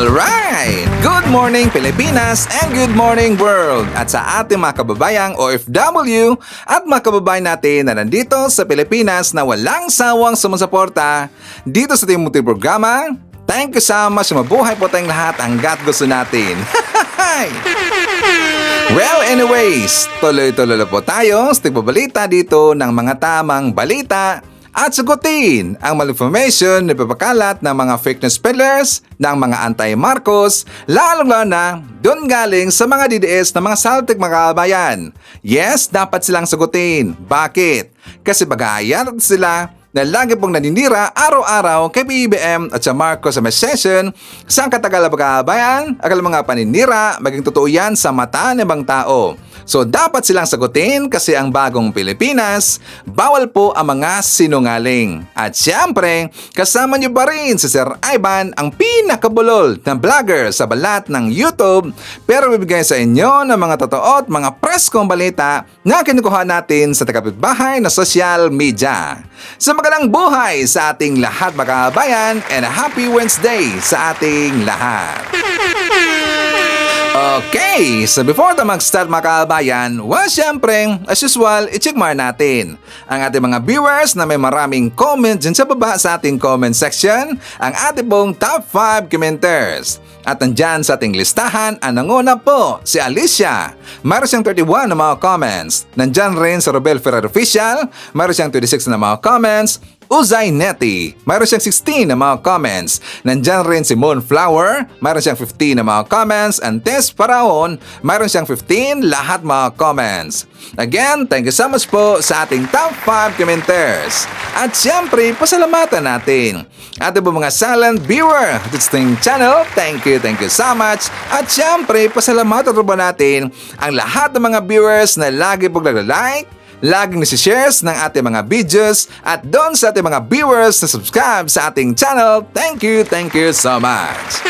Alright! Good morning Pilipinas and good morning world! At sa ating mga kababayang OFW at mga kababayan natin na nandito sa Pilipinas na walang sawang sumusuporta dito sa ating munting programa, thank you so much, mabuhay po tayong lahat hanggat gusto natin. Well, anyways, tuloy-tuloy na po tayo sa tigbabalita dito ng mga tamang balita at sagutin ang malinformation na ipapakalat ng mga fake news peddlers, ng mga anti-Marcos, lalong-lalo na doon galing sa mga DDS na mga saltik mga kabayan. Yes, dapat silang sagutin. Bakit? Kasi bagayat sila na lagi pong naninira araw-araw kay BBM at sa Marcos sa may session sa katagal mga kabayan, akala mga paninira, maging totoo yan sa mata ng ibang tao. So dapat silang sagutin kasi ang bagong Pilipinas, bawal po ang mga sinungaling. At siyempre, kasama niyo pa rin si Sir Ivan, ang pinakabulol na vlogger sa balat ng YouTube, pero bibigay sa inyo ng mga totoo at mga preskong balita na kinukuha natin sa tagapitbahay na social media. Sa magandang buhay sa ating lahat mga kabayan and a happy Wednesday sa ating lahat. Okay, so before tayo mag-start mga kabayan, well, syempre, as usual, i-check natin ang ating mga viewers na may maraming comment dyan sa baba sa ating comment section, ang ating pong top 5 commenters. At nandyan sa ating listahan, ang nanguna po, si Alicia. Mayroon siyang 31 na mga comments. Nandyan rin sa Robel Ferrer Official, mayroon siyang 26 na mga comments. Uzay Neti, mayroon siyang 16 na mga comments. Nandyan rin si Moonflower, mayroon siyang 15 na mga comments. And Tess Paraon, mayroon siyang 15, lahat mga comments. Again, thank you so much po sa ating top 5 commenters. At siyempre, pasalamatan natin ating po mga silent viewer at sa ating channel. Thank you so much. At siyempre, pasalamatan po natin ang lahat ng mga viewers na lagi po nag-like, laging nasi-shares ng ating mga videos at doon sa ating mga viewers na subscribe sa ating channel. Thank you so much.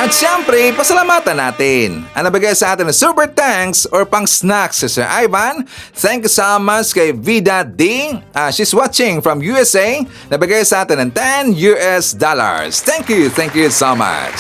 At siyempre, pasalamatan natin ang nabigay sa atin ng super thanks or pang snacks si Sir Ivan. Thank you so much kay Vida D. She's watching from USA. Nabigay sa atin ng $10. Thank you so much.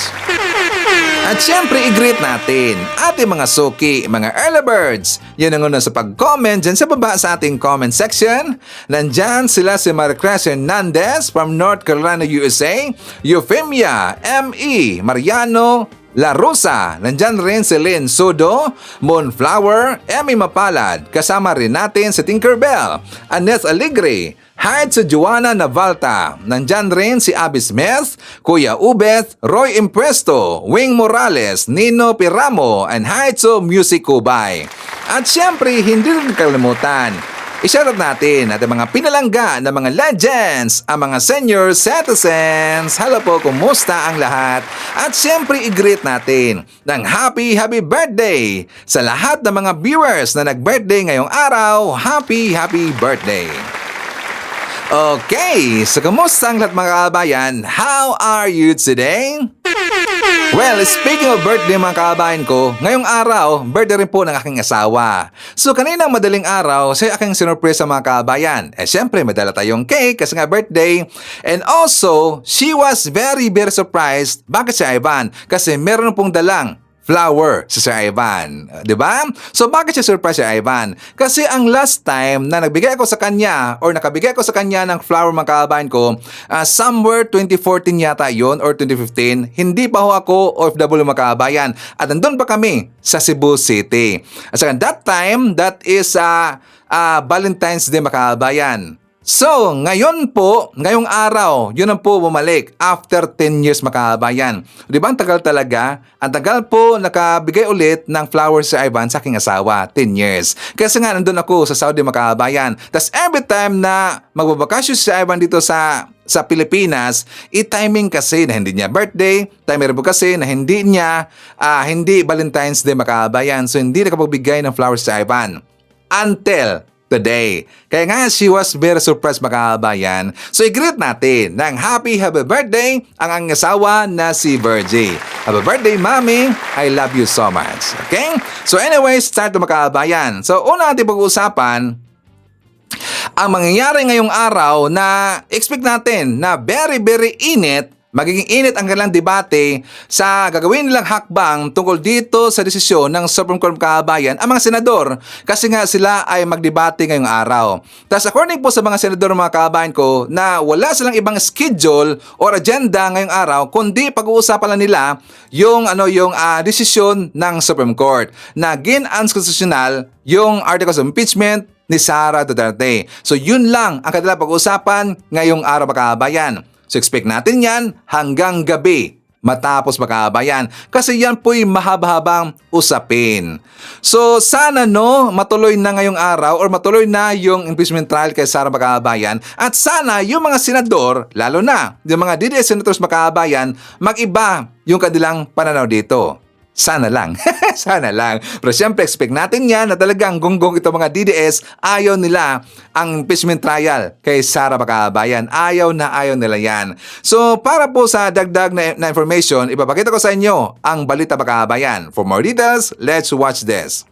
At syempre, i-greet natin ating mga suki, mga early birds. Yan ang una sa pag-comment dyan sa baba sa ating comment section. Nandyan sila si Maricruz Hernandez from North Carolina, USA. Euphemia, M.E., Mariano, La Rosa, nandyan rin si Lynn Sudo, Moonflower, Emmy Mapalad, kasama rin natin si Tinkerbell, Annette Aligre, hi sa Joanna Navalta, nandyan rin si Abby Smith, Kuya Ubeth, Roy Impuesto, Wing Morales, Nino Piramo, and hi to Music Kubay. At syempre, hindi rin kalimutan, i-shoutout natin at mga pinalangga na mga legends, ang mga senior citizens. Hello po, kumusta ang lahat? At siyempre, i-greet natin ng happy birthday sa lahat ng mga viewers na nag-birthday ngayong araw. Happy birthday! Okay, so kumusta ang lahat mga kabayan? How are you today? Well, speaking of birthday mga kabayan ko, ngayong araw, birthday rin po ng aking asawa. So kaninang madaling araw, siya aking sinurpresa sa mga kabayan. Siyempre, may dala tayong cake kasi nga birthday. And also, she was very surprised. Bakit si Ivan? Kasi meron pong dalang flower si Sir Ivan. Diba? So bakit siya surprise si Ivan? Kasi ang last time na nagbigay ako sa kanya or nakabigay ko sa kanya ng flower mga kabayan ko, somewhere 2014 yata yon or 2015, hindi pa ho ako OFW mga kabayan. At nandun pa kami sa Cebu City. At saka that time, that is Valentine's Day mga kabayan. So, ngayong araw, yun ang po bumalik after 10 years makabayan. Di ba ang tagal talaga? Ang tagal po nakabigay ulit ng flowers si Ivan sa aking asawa, 10 years. Kasi nga nandun ako sa Saudi makabayan. Tapos every time na magbabakasyon si Ivan dito sa Pilipinas, timing kasi na hindi niya birthday, timer po kasi na hindi hindi Valentine's Day makabayan. So, hindi nakapagbigay ng flowers si Ivan. Until today. Kaya nga, she was very surprised mga kabayan. So, i-greet natin ng happy birthday ang asawa na si Virgie. Happy birthday, Mami. I love you so much. Okay? So, anyways, start mga kabayan. So, una natin pag-uusapan ang mangyayari ngayong araw na expect natin na very init magiging init ang kanilang debate sa gagawin nilang hakbang tungkol dito sa desisyon ng Supreme Court ng Kababayan ang mga senador kasi nga sila ay magdebate ngayong araw. Tapos according po sa mga senador mga kababayan ko na wala silang ibang schedule or agenda ngayong araw kundi pag-uusapan lang nila yung desisyon ng Supreme Court na unconstitutional yung articles of impeachment ni Sara Duterte. So yun lang ang kanilang pag-uusapan ngayong araw mga kababayan. So expect natin yan hanggang gabi matapos mga kababayan kasi yan po'y mahaba-habang usapin. So sana matuloy na ngayong araw or matuloy na yung impeachment trial kay Sara mga kababayan at sana yung mga senador, lalo na yung mga DDS senators mga kababayan, mag-iba yung kanilang pananaw dito. Sana lang. Sana lang. Pero siyempre, expect natin yan na talagang gonggong ito mga DDS, ayaw nila ang impeachment trial kay Sara Bakabayan. Ayaw nila yan. So, para po sa dagdag na information, ipapakita ko sa inyo ang Balita Bakabayan. For more details, let's watch this.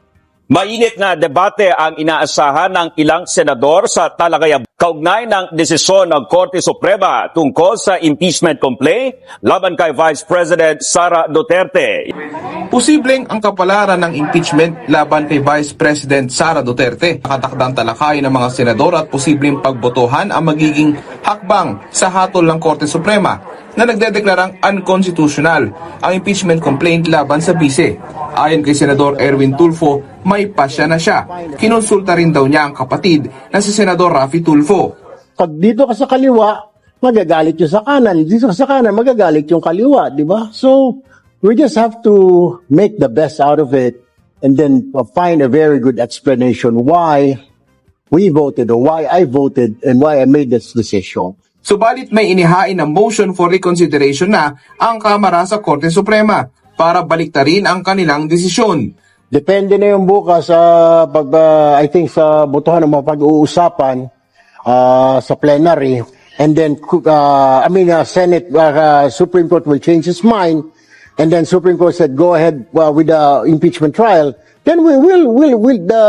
Mainit na debate ang inaasahan ng ilang senador sa talagayang kaugnay ng desisyon ng Korte Suprema tungkol sa impeachment complaint laban kay Vice President Sara Duterte. Posibleng ang kapalaran ng impeachment laban kay Vice President Sara Duterte. Nakatakdang talakayin ng mga senador at posibleng pagbotohan ang magiging hakbang sa hatol ng Korte Suprema na nagdedeklarang unconstitutional ang impeachment complaint laban sa bise. Ayon kay Senador Erwin Tulfo, may pasya na siya. Kinonsulta rin daw niya ang kapatid na si Senador Raffy Tulfo. Pag dito ka sa kaliwa, magagalit yung sa kanan. Dito ka sa kanan, magagalit yung kaliwa, di ba? So, we just have to make the best out of it and then find a very good explanation why we voted or why I voted and why I made this decision. Subalit may inihain na motion for reconsideration na ang Kamara sa Korte Suprema para baliktarin ang kanilang desisyon. Depende na yung bukas sa I think sa botohan ng mga pag-uusapan sa plenary, and then Senate Supreme Court will change its mind, and then Supreme Court said go ahead with the impeachment trial. Then the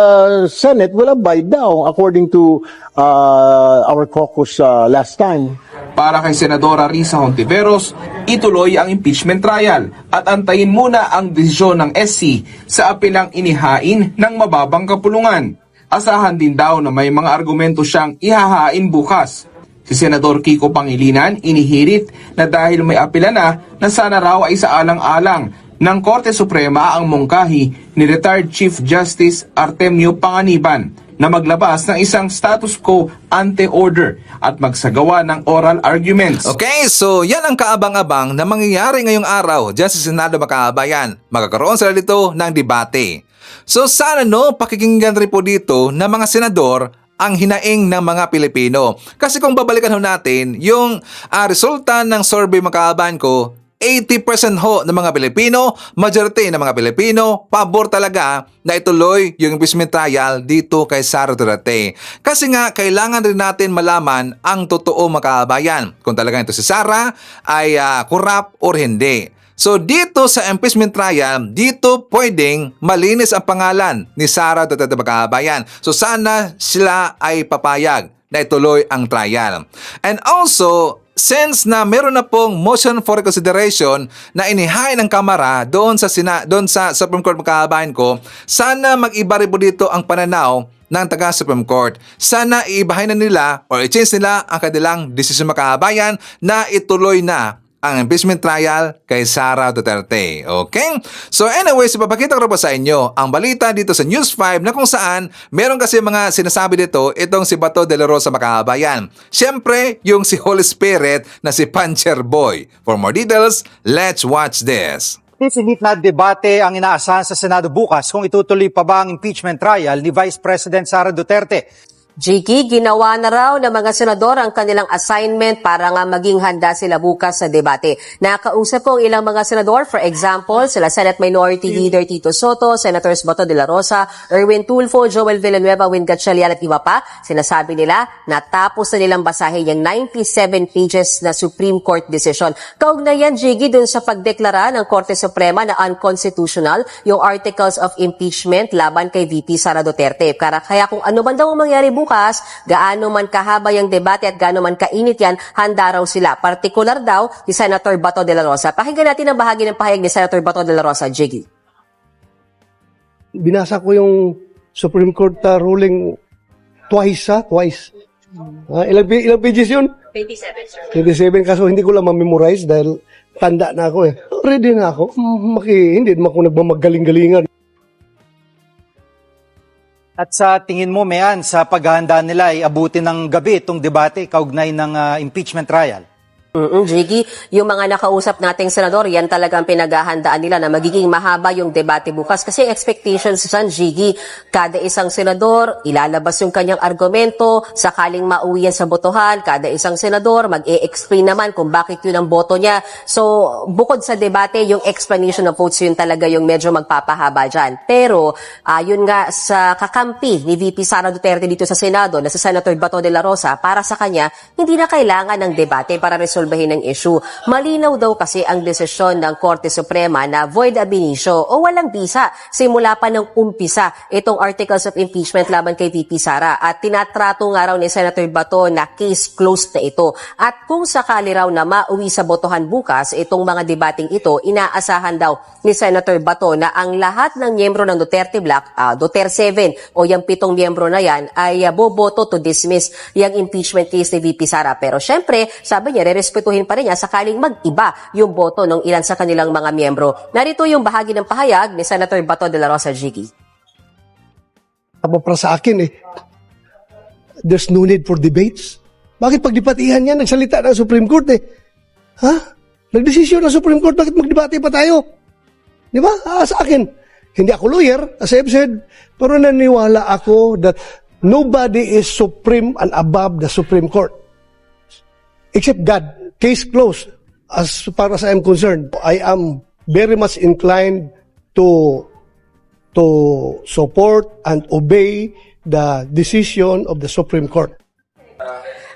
Senate will abide down according to our caucus last time. Para kay Senadora Risa Hontiveros, ituloy ang impeachment trial at antayin muna ang desisyon ng SC sa apilang inihain ng mababang kapulungan. Asahan din daw na may mga argumento siyang ihahain bukas. Si Senador Kiko Pangilinan inihirit na dahil may apela na sana raw ay sa alang-alang ng Korte Suprema ang mungkahi ni retired Chief Justice Artemio Panganiban na maglabas ng isang status quo ante order at magsagawa ng oral arguments. Okay, so yan ang kaabang-abang na mangyayari ngayong araw dyan sa Senado Makabayan. Magkakaroon sila dito ng debate. So sana pakikinggan rin po dito ng mga senador ang hinaing ng mga Pilipino. Kasi kung babalikan natin yung resulta ng survey Makabayan ko, 80% ng mga Pilipino, majority ng mga Pilipino, pabor talaga na ituloy yung impeachment trial dito kay Sara Duterte. Kasi nga, kailangan rin natin malaman ang totoo mga kabayan. Kung talaga ito si Sara ay corrupt or hindi. So dito sa impeachment trial, dito pwedeng malinis ang pangalan ni Sara Duterte mga kabayan. So sana sila ay papayag na ituloy ang trial. And also, since na meron na pong motion for reconsideration na inihain ng Kamara doon sa Supreme Court Makabayan ko, sana mag-iba rin po dito ang pananaw ng taga-Supreme Court. Sana iibahin na nila o i-change nila ang kanilang desisyon Makabayan na ituloy na ang impeachment trial kay Sara Duterte. Okay? So anyways, ipapakita ko po sa inyo ang balita dito sa News 5 na kung saan meron kasi mga sinasabi dito itong si Bato de la Rosa Makabayan. Siyempre, yung si Holy Spirit na si Puncher Boy. For more details, let's watch this. Isinit na debate ang inaasahan sa Senado bukas kung itutuloy pa ba ang impeachment trial ni Vice President Sara Duterte. Jiki, ginawa na raw ng mga senador ang kanilang assignment para nga maging handa sila bukas sa debate. Nakausap ko ang ilang mga senador, for example, sila Senate Minority Leader Tito Soto, Senators Bato de la Rosa, Erwin Tulfo, Joel Villanueva, Win Gatchalian at iba pa. Sinasabi nila, natapos na nilang basahin yung 97 pages na Supreme Court decision. Kaugnayan, Jiki, dun sa pagdeklara ng Korte Suprema na unconstitutional yung articles of impeachment laban kay VP Sara Duterte. Kaya kung ano man daw ang mangyari bukas, gaano man kahaba yung debate at gaano man kainit yan, handa raw sila. Partikular daw ni Senator Bato de la Rosa. Pakinggan natin ang bahagi ng pahayag ni Senator Bato de la Rosa, Jiggy. Binasa ko yung Supreme Court ruling twice. Ilang pages yun? 27, sir. 27, kaso hindi ko lang ma-memorize dahil tanda na ako eh. Ready na ako. Hindi naman ako nagmamagaling-galingan. At sa tingin mo, Mayan, sa paghahanda nila ay abutin ng gabi itong debate kaugnay ng impeachment trial? Jiggy, yung mga nakausap nating senador, yan talagang pinaghahandaan nila na magiging mahaba yung debate bukas. Kasi expectations dyan, Jiggy, kada isang senador, ilalabas yung kanyang argumento, sakaling mauwi yan sa botohan, kada isang senador, mag-e-explain naman kung bakit yun ang boto niya. So, bukod sa debate, yung explanation of votes, yun talaga yung medyo magpapahaba dyan. Pero, yun nga, sa kakampi ni VP Sara Duterte dito sa Senado, na sa Senator Bato de la Rosa, para sa kanya, hindi na kailangan ng debate para resolbahin ang issue. Malinaw daw kasi ang desisyon ng Korte Suprema na void ab initio o walang bisa simula pa ng umpisa itong articles of impeachment laban kay VP Sara at tinatrato nga raw ni Senator Bato na case closed na ito. At kung sakali raw na mauwi sa botohan bukas itong mga debating ito, inaasahan daw ni Senator Bato na ang lahat ng miyembro ng Duterte Bloc, Duterte 7 o yung 7 miyembro na yan ay boboto to dismiss yung impeachment case ni VP Sara. Pero syempre, sabi niya, respetuhin pa rin niya sakaling mag-iba yung boto ng ilan sa kanilang mga miyembro. Narito yung bahagi ng pahayag ni Senator Bato de la Rosa, Jiggy. Para sa akin there's no need for debates. Bakit pagdebatihan yan? Nagsalita ng Supreme Court Ha? Nagdesisyon ng Supreme Court, bakit magdebate pa tayo? Di ba? Sa akin, hindi ako lawyer, as I've said, pero naniwala ako that nobody is supreme and above the Supreme Court. Except God. Case closed. As far as I am concerned, I am very much inclined to support and obey the decision of the Supreme Court.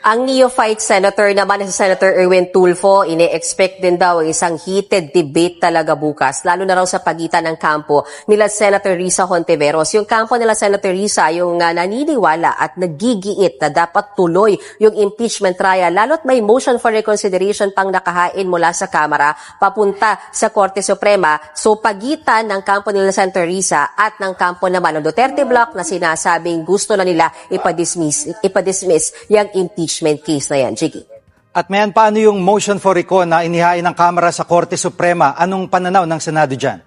Ang neophyte senator naman na si Senator Erwin Tulfo, ine-expect din daw isang heated debate talaga bukas, lalo na raw sa pagitan ng kampo nila Senator Risa Hontiveros. Yung kampo nila Senator Risa, yung naniniwala at nagigiit na dapat tuloy yung impeachment trial, lalo't may motion for reconsideration pang nakahain mula sa Kamara papunta sa Korte Suprema. So pagitan ng kampo nila Senator Risa at ng kampo naman ng Duterte Bloc na sinasabing gusto na nila ipadismiss yung impeachment case na yan, Jiggy. At Mayan, paano yung motion for recon na inihain ng Kamara sa Korte Suprema? Anong pananaw ng Senado dyan?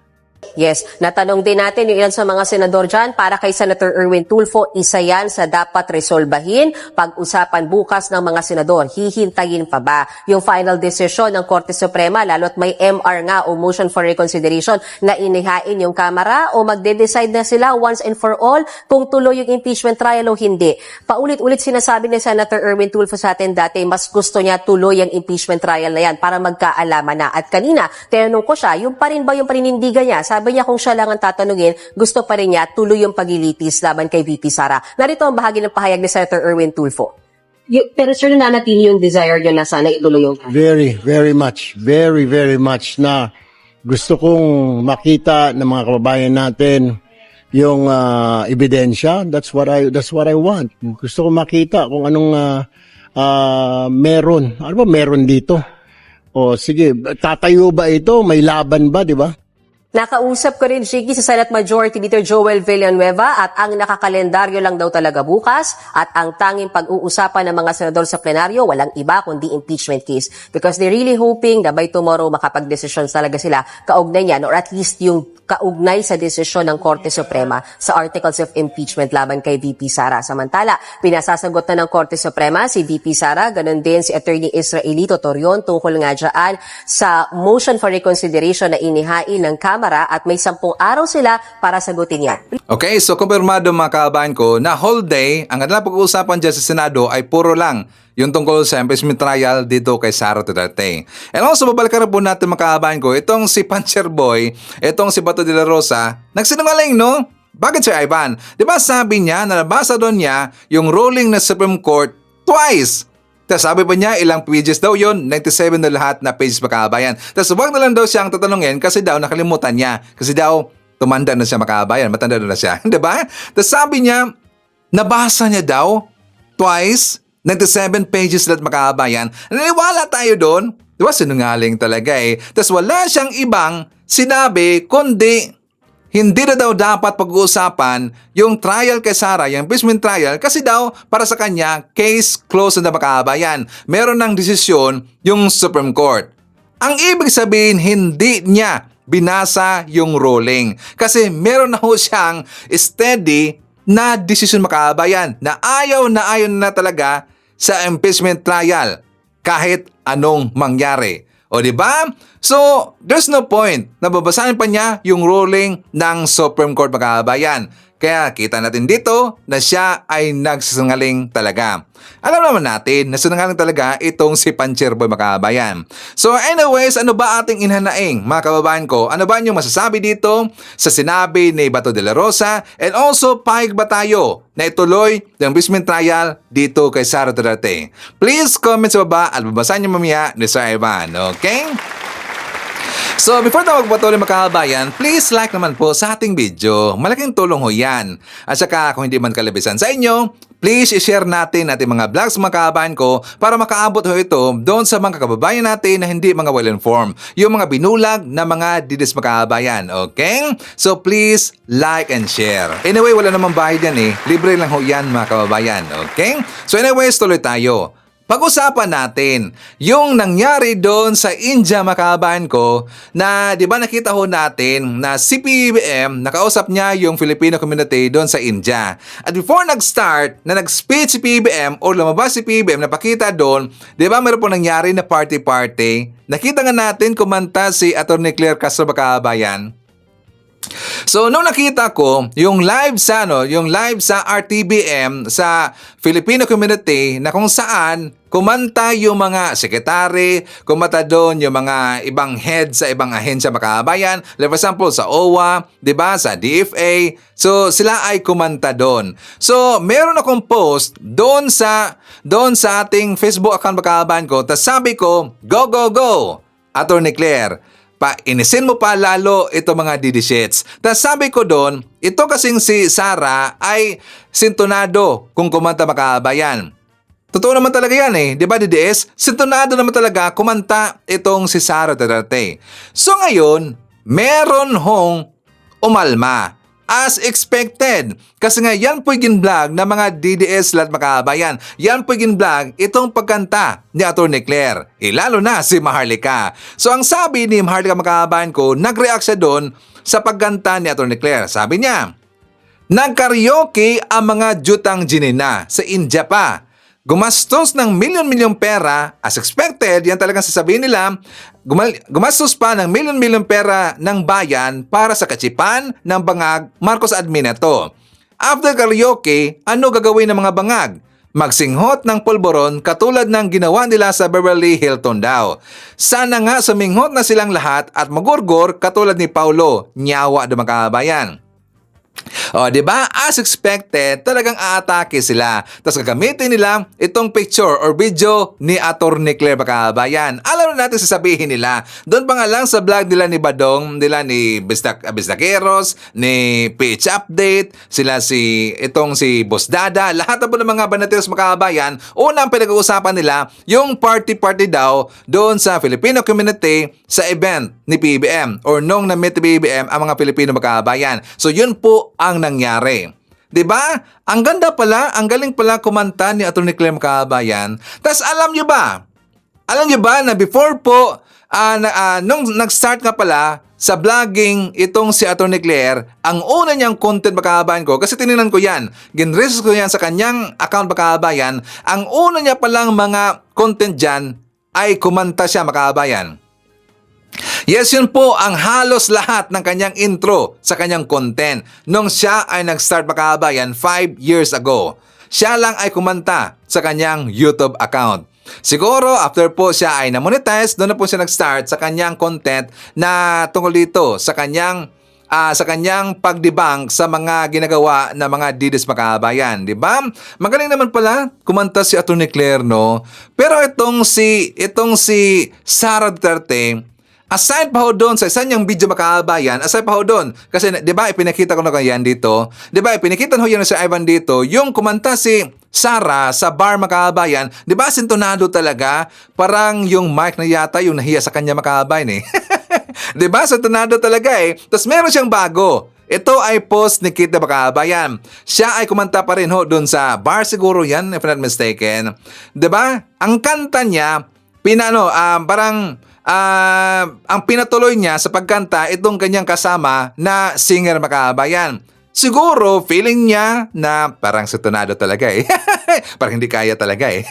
Yes, natanong din natin yung ilan sa mga senador dyan. Para kay Senator Erwin Tulfo, isa yan sa dapat resolbahin pag-usapan bukas ng mga senador. Hihintayin pa ba yung final decision ng Korte Suprema, lalo't may MR nga o motion for reconsideration na inihain yung Kamara, o magde-decide na sila once and for all kung tuloy yung impeachment trial o hindi. Paulit-ulit sinasabi ni Senator Erwin Tulfo sa atin dati, mas gusto niya tuloy yung impeachment trial na yan para magkaalaman na. At kanina, tinanong ko siya, yung pa rin ba yung paninindigan niya? Sabi niya kung siya lang ang tatanungin, gusto pa rin niya tuloy yung paglilitis laban kay VP Sara. Narito ang bahagi ng pahayag ni Senator Erwin Tulfo. Pero sir, nananatili yung desire niyo na sana ituloy yung... Very, very much na gusto kong makita ng mga kababayan natin yung ebidensya. That's what I want. Gusto kong makita kung anong meron. Ano ba meron dito? O sige, tatayo ba ito? May laban ba, di ba? Nakausap ko rin, Jiggy, sa Senate Majority Leader Joel Villanueva at ang nakakalendaryo lang daw talaga bukas at ang tanging pag-uusapan ng mga senador sa plenaryo, walang iba kundi impeachment case. Because they're really hoping na by tomorrow makapag-decisions talaga sila kaugnay niyan, or at least yung kaugnay sa desisyon ng Korte Suprema sa articles of impeachment laban kay VP Sara. Samantala, pinasasagot na ng Korte Suprema si VP Sara, ganun din si Attorney Israelito Torion tungkol nga dyan sa motion for reconsideration na inihain ng Kamara at may 10 araw sila para sagutin yan. Okay, so kumpirmado mga kababayan ko na whole day, ang kanilang pag-uusapan dyan sa Senado ay puro lang yung tungkol sa impeachment trial dito kay Sara Duterte. And also, babalikan po natin mga kababayan ko, itong si Puncher Boy, itong si Bato de la Rosa, nagsinungaling, no? Bakit si Ivan? Di ba sabi niya, nabasa doon niya yung ruling na Supreme Court twice. Tapos sabi pa niya, ilang pages daw yon, 97 na lahat na pages mga kababayan. Tapos wag na lang daw siyang tatanungin kasi daw nakalimutan niya. Kasi daw, tumanda na siya mga kababayan, matanda na siya. Di ba? Tapos sabi niya, Nabasa niya daw twice, 97 pages lahat mga kababayan. Naniwala tayo doon. Di ba sinungaling talaga eh. Tapos wala siyang ibang sinabi kundi hindi na daw dapat pag-uusapan yung trial kay Sara, yung impeachment trial, kasi daw para sa kanya, case closed na mga kababayan. Meron ng desisyon yung Supreme Court. Ang ibig sabihin, hindi niya binasa yung ruling. Kasi meron na ho siyang steady na desisyon mga kababayan na ayaw na talaga sa impeachment trial kahit anong mangyari. O di ba? So, there's no point na babasahin pa niya yung ruling ng Supreme Court mga kababayan. Kaya kita natin dito na siya ay nagsisinungaling talaga. Alam naman natin na sinungaling talaga itong si Pancherboy mga kababayan. So anyways, ano ba ating inhanaing mga kababayan ko? Ano ba inyong masasabi dito sa sinabi ni Bato de la Rosa? And also, pahig ba tayo na ituloy ang impeachment trial dito kay Sara Duterte? Please comment sa baba at babasahin niyo mamaya ni Sir Ivan. Okay? So, before tayo magpatuloy mga kababayan, please like naman po sa ating video. Malaking tulong ho yan. At saka kung hindi man kalabisan sa inyo, please i-share natin ating mga vlogs mga kababayan ko para makaabot ho ito doon sa mga kababayan natin na hindi mga well-informed. Yung mga binulag na mga didis mga kababayan. Okay? So, please like and share. Anyway, wala namang bayad yan eh. Libre lang ho yan mga kababayan. Okay? So, anyways, tuloy tayo. Pag-usapan natin yung nangyari doon sa India mga kababayan ko na di ba nakita ho natin na si PBBM nakausap niya yung Filipino community doon sa India. At before nag-start na nag-speech si PBBM o lumabas si PBBM napakita doon, di ba meron po nangyari na party-party. Nakita nga natin kumanta si Atty. Claire Castro mga kababayan. So nung nakita ko yung live sa RTBM sa Filipino community na kung saan kumanta yung mga sekretary, kumanta doon yung mga ibang head sa ibang ahensya mga kababayan, like for example sa OWA, 'di ba, sa DFA. So sila ay kumanta doon. So meron akong post doon sa ating Facebook account mga kababayan ko. Tapos sabi ko, go go go, Atty. Claire. Inisin mo pa lalo ito mga didishits. Tapos sabi ko doon, ito kasing si Sara ay sintonado kung kumanta mga kababayan. Totoo naman talaga yan eh. Di ba DDS? Sintonado naman talaga kumanta itong si Sara Duterte. So ngayon, meron hong umalma. As expected. Kasi nga yan po yung vlog ng mga DDS lahat mga kababayan. Yan po yung vlog itong pagkanta ni Atty. Claire. Lalo na si Maharlika. So ang sabi ni Maharlika mga kababayan ko, nag-react siya doon sa pagkanta ni Atty. Claire. Sabi niya, nag-karaoke ang mga jutang ginina sa India pa. Gumastos ng milyon-milyong pera, as expected, yan talagang sasabihin nila, gumastos pa ng milyon-milyong pera ng bayan para sa katsipan ng bangag Marcos admin ito. After karaoke, ano gagawin ng mga bangag? Magsinghot ng polboron katulad ng ginawa nila sa Beverly Hilton daw. Sana nga suminghot na silang lahat at magurgor katulad ni Paulo, nyawa ng mga kabayan. O, di ba? As expected, talagang aatake sila. Tapos gagamitin nila itong picture or video ni Atty. Claire Bacabayan. Alam natin sasabihin nila. Doon pa nga lang sa vlog nila ni Badong, nila ni Bistaqueros, ni PH Update, sila si Boss Dada, lahat na po ng mga banateros Bacabayan, unang pinag-uusapan nila yung party-party daw doon sa Filipino community sa event ni PBBM or nung na-meet ni PBBM ang mga Filipino Bacabayan. So yun po ang nangyari. 'Di ba? Ang ganda pala, ang galing pala kumanta ni Atty. Claire Bacabayan. Tas alam niyo ba na before po nung nag-start nga pala sa vlogging itong si Atty. Claire, ang una niyang content Bacabayan ko, kasi tinignan ko yan, ginresearch ko yan sa kanyang account Bacabayan, ang una niya palang mga content dyan ay kumanta siya Bacabayan. Yes, yun po ang halos lahat ng kanyang intro sa kanyang content nung siya ay nag-start Bacabayan 5 years ago. Siya lang ay kumanta sa kanyang YouTube account. Siguro after po siya ay na-monetize, doon na po siya nag-start sa kanyang content na tungkol dito sa kanyang pagdibang sa mga ginagawa na mga didis Bacabayan, di ba? Magaling naman pala kumanta si Atty. Claire, no? Pero itong si Sara Duterte, Aside pa ho doon sa isa niyang video makabayan, aside pa ho doon, kasi di ba ipinakita ko na yan dito, di ba ipinakita ho yan sa Ivan dito, yung kumanta si Sara sa bar makabayan, di ba sintonado talaga, parang yung mic na yata yung nahiya sa kanya makabayan eh. Di ba sintonado talaga eh. Tapos meron siyang bago. Ito ay post ni Kit na Makabayan. Siya ay kumanta pa rin ho doon sa bar siguro yan, if not mistaken. Di ba? Ang kanta niya, ang pinatuloy niya sa pagkanta itong kanyang kasama na singer Makabayan. Siguro, feeling niya na parang sintonado talaga eh. Parang hindi kaya talaga eh.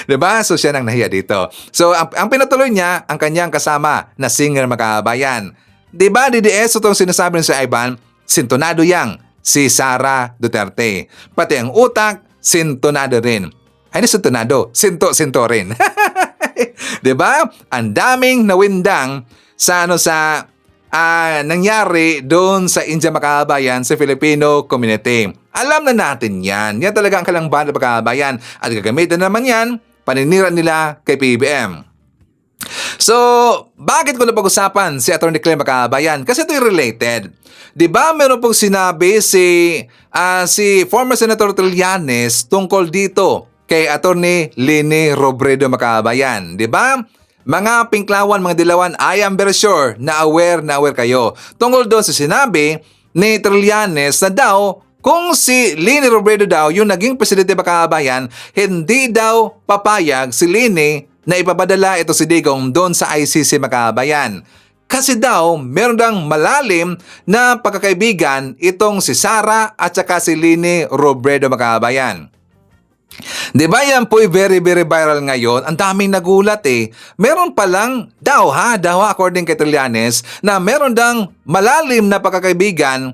Diba? So, siya nang nahiya dito. So, ang pinatuloy niya, ang kanyang kasama na singer Makabayan. Diba, DDS, itong sinasabi niya sa Ivan, sintonado yang si Sara Duterte. Pati ang utak, sintonado rin. Ay, hindi sintonado, sinto rin. Diba? Ang daming nawindang sa nangyari doon sa India Makabayan sa Filipino community. Alam na natin yan. Yan talaga ang kalangban ng Makabayan. At gagamitin naman yan, paninira nila kay PBM. So, bakit ko napag-usapan si Atty. Claire Makabayan? Kasi ito'y related. Diba meron pong sinabi si former Senator Trillanes tungkol dito kay Atty. Leni Robredo Makabayan. Diba? Mga pinklawan, mga dilawan, I am very sure na aware kayo. Tungkol doon sa sinabi ni Trillanes na daw kung si Leni Robredo daw yung naging presidente Makabayan, hindi daw papayag si Leni na ipapadala ito si Digong doon sa ICC Makabayan. Kasi daw, meron dang malalim na pagkakaibigan itong si Sara at saka si Leni Robredo Makabayan. Di ba yan po'y very very viral ngayon? Ang daming nagulat eh. Meron palang daw according kay Trillanes, na meron dang malalim na pagkakaibigan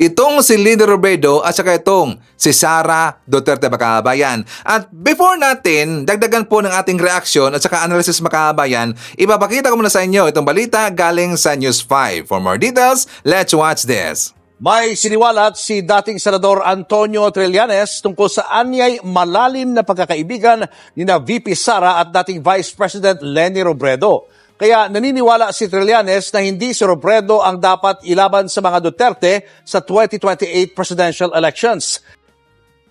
itong si Leni Robredo at saka itong si Sara Duterte Makabayan. At before natin dagdagan po ng ating reaction at saka analysis Makabayan, ipapakita ko muna sa inyo itong balita galing sa News 5. For more details, let's watch this. May siniwalat si dating Senador Antonio Trillanes tungkol sa anyay malalim na pagkakaibigan ni na VP Sara at dating Vice President Leni Robredo. Kaya naniniwala si Trillanes na hindi si Robredo ang dapat ilaban sa mga Duterte sa 2028 presidential elections.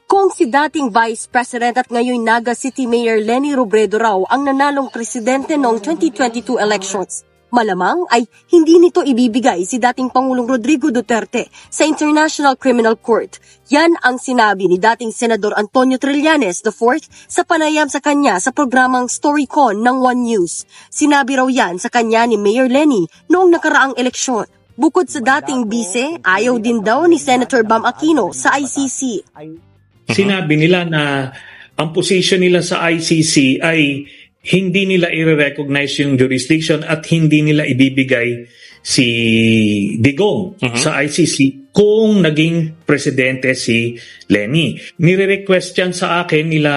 Kung si dating Vice President at ngayon Naga City Mayor Leni Robredo raw ang nanalong presidente noong 2022 elections, malamang ay hindi nito ibibigay si dating Pangulong Rodrigo Duterte sa International Criminal Court. Yan ang sinabi ni dating Senador Antonio Trillanes IV sa panayam sa kanya sa programang StoryCon ng One News. Sinabi raw yan sa kanya ni Mayor Leni noong nakaraang eleksyon. Bukod sa dating bise, ayaw din daw ni Senator Bam Aquino sa ICC. Sinabi nila na ang position nila sa ICC ay hindi nila i-recognize yung jurisdiction at hindi nila ibibigay si Digong sa ICC kung naging presidente si Leni. Nire-request yan sa akin nila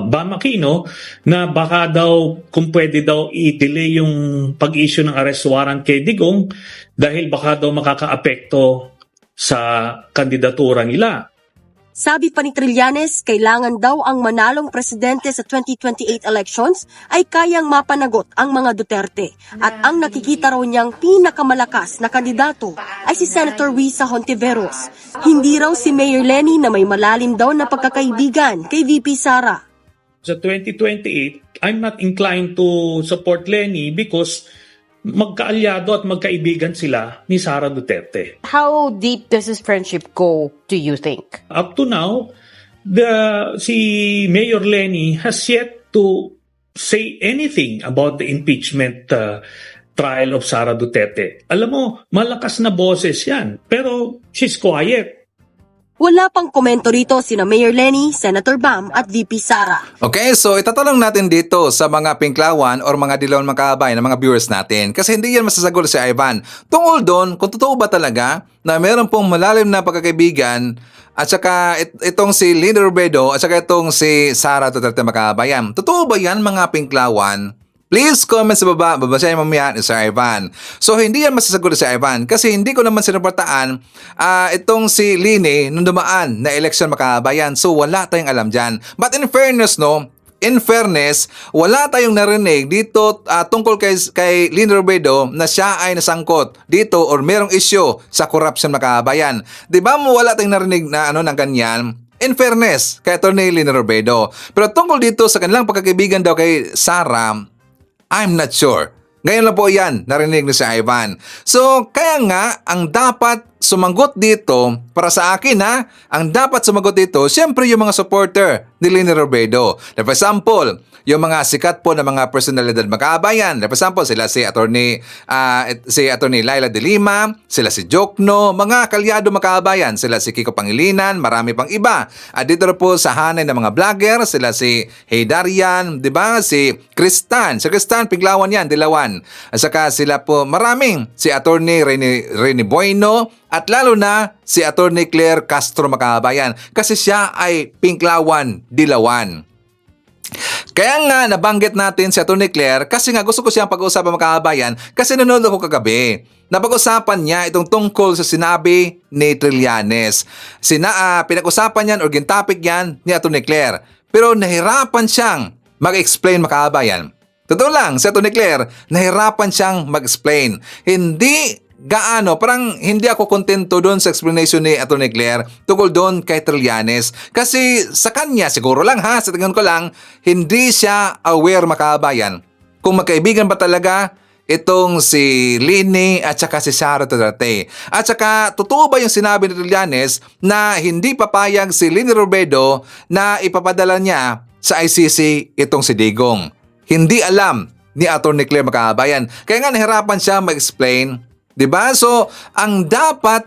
Bam Aquino na baka daw kung pwede daw i-delay yung pag-issue ng arrest warrant kay Digong dahil baka daw makakaapekto sa kandidatura nila. Sabi pa ni Trillanes, kailangan daw ang manalong presidente sa 2028 elections ay kayang mapanagot ang mga Duterte. At ang nakikita raw niyang pinakamalakas na kandidato ay si Senator Risa Hontiveros. Hindi raw si Mayor Leni na may malalim daw na pagkakaibigan kay VP Sara. Sa 2028, I'm not inclined to support Leni because magkaalyado at magkaibigan sila ni Sara Duterte. How deep does this friendship go, do you think? Up to now, si Mayor Leni has yet to say anything about the impeachment trial of Sara Duterte. Alam mo, malakas na boses yan, pero she's quiet. Wala pang komento rito sina Mayor Leni, Senator Bam at VP Sara. Okay, so itatanong natin dito sa mga pinklawan or mga dilawan Makabay na mga viewers natin kasi hindi yan masasagol si Ivan. Tungkol doon, kung totoo ba talaga na meron pong malalim na pagkakaibigan at saka itong si Leni Robredo at saka itong si Sara Duterte Makabayan. Totoo ba yan mga pinklawan? Please comment sa baba, babasahin mamaya ni Sir Ivan. So hindi yan masasagot si Ivan kasi hindi ko naman sinuportaan itong si Leni nung dumaan na election Makabayan. So wala tayong alam dyan. But in fairness no, in fairness, wala tayong narinig dito tungkol kay Leni Robredo na siya ay nasangkot dito or merong issue sa corruption mga kababayan. Di ba mo wala tayong narinig na ng ganyan? In fairness, kay Atty. Leni Robredo. Pero tungkol dito sa kanilang pagkakaibigan daw kay Sara, I'm not sure. Ngayon lang po yan, narinig ni si Ivan. So, kaya nga, ang dapat sumagot dito, para sa akin ang dapat sumagot dito, siyempre yung mga supporter ni Leni Robredo. For example, yung mga sikat po na mga personalidad makabayan. For example, sila si Atty. Laila de Lima, sila si Jokno, mga kalyado makabayan, sila si Kiko Pangilinan, marami pang iba. At dito po sa hanay ng mga vlogger, sila si Heydarian, di ba? Si Kristan Piglawan yan, Dilawan. At saka sila po maraming, si Atty. Rene Bueno, at lalo na si Atty. Claire Castro makabayan kasi siya ay Pinklawan, Dilawan. Kaya nga nabanggit natin si Atty. Claire kasi nga gusto ko siyang pag-uusapan mga kababayan kasi nanonood ako kagabi. Napag-usapan niya itong tungkol sa sinabi ni Trillanes. Pinag-usapan yan or gintopic yan ni Atty. Claire. Pero nahirapan siyang mag-explain mga kababayan. Totoo lang, si Atty. Claire, nahirapan siyang mag-explain. Parang hindi ako kontento doon sa explanation ni Atty. Claire tungkol doon kay Trillanes. Kasi sa kanya, siguro lang sa tingin ko lang, hindi siya aware makabayan kung magkaibigan ba talaga itong si Leni at saka si Sara Duterte. At saka, totoo ba yung sinabi ni Trillanes na hindi papayag si Leni Robredo na ipapadala niya sa ICC itong si Digong? Hindi alam ni Atty. Claire makabayan. Kaya nga nahirapan siya mag-explain. 'Di ba? So, ang dapat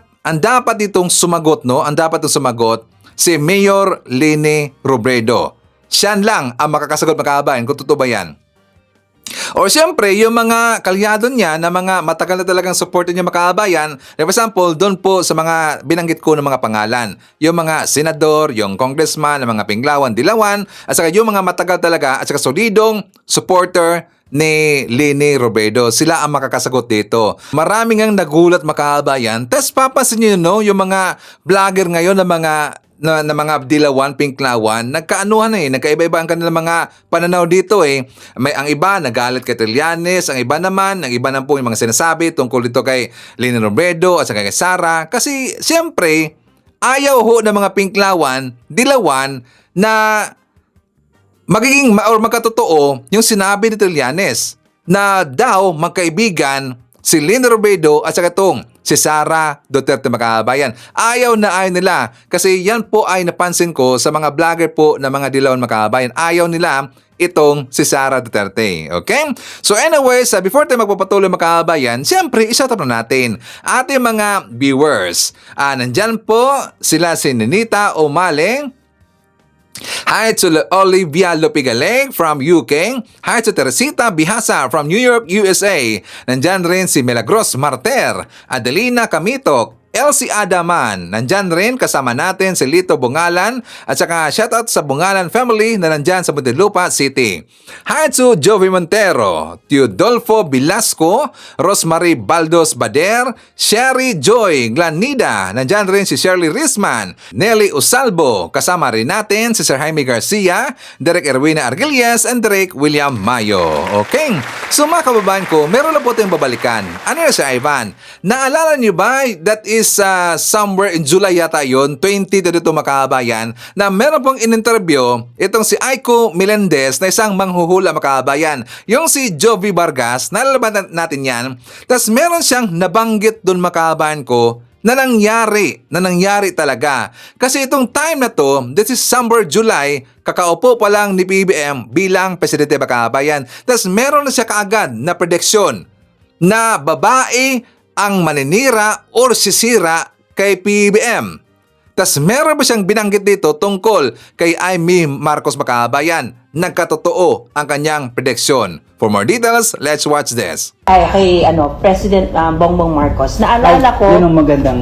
itong sumagot, no? Ang dapat itong sumagot si Mayor Leni Robredo. Siya lang ang makakasagot mga kababayan kung totoo ba 'yan. O siyempre, yung mga kalyado niya na mga matagal na talagang supporter niya mga kababayan, for example, doon po sa mga binanggit ko ng mga pangalan, yung mga senador, yung congressman, ng mga Pinglawan, Dilawan, at saka yung mga matagal talaga at saka solidong supporter ni Leni Robredo. Sila ang makakasagot dito. Maraming ang nagulat makabayan. Tapos papansin nyo, no, yung mga vlogger ngayon na mga Dilawan, Pinklawan, nagkaanuhan nagkaiba-iba ang kanilang mga pananaw dito ang iba nagalit kay Trillanes, ang iba naman po yung mga sinasabi tungkol dito kay Leni Robredo at saka kay Sara. Kasi siyempre, ayaw ng mga Pinklawan, Dilawan na magkatotoo yung sinabi ni Trillanes na daw magkaibigan si Leni Robredo at saka itong si Sara Duterte makabayan. Ayaw nila kasi yan po ay napansin ko sa mga vlogger po na mga Dilawan makabayan. Ayaw nila itong si Sara Duterte. Okay? So anyways, before tayo magpapatuloy makabayan, siyempre isatap na natin ating mga viewers. Nandyan po sila si Ninita O'Malley. Hi to Olivia Lopigaleg from UK. Hi to Teresita Bihasa from New York, USA. Nandyan rin si Milagros Marter, Adelina Camitok, Elsie Adaman. Nandyan rin kasama natin si Lito Bungalan at saka shoutout sa Bungalan family na nandyan sa Muntinlupa City. Hi to Jovi Montero, Teodolfo Velasco, Rosemary Baldos Bader, Sherry Joy Glanida. Nandyan rin si Shirley Risman, Nelly Usalbo. Kasama rin natin si Sir Jaime Garcia, Derek Erwina Argilias, and Derek William Mayo. Okay? So mga kababayan ko, meron na po tayong babalikan. Ano na si Ivan? Naalala niyo ba that is somewhere in July yata yun, 2022 makabayan, na meron pong in-interview itong si Aiko Melendez na isang manghuhula makabayan. Yung si Jovi Vargas, nalalaban natin yan. Tapos meron siyang nabanggit doon makabayan ko na nangyari talaga. Kasi itong time na to, this is somewhere July, kakaupo pa lang ni PBM bilang presidente makabayan. Tapos meron na siya kaagad na prediction na babae ang maninira or sisira kay PBM. Tas meron ba siyang binanggit dito tungkol kay Amy Marcos makabayan? Nagkatotoo ang kanyang prediction. For more details, let's watch this. Kay President Bongbong Marcos. Naalala ko, Yun ang magandang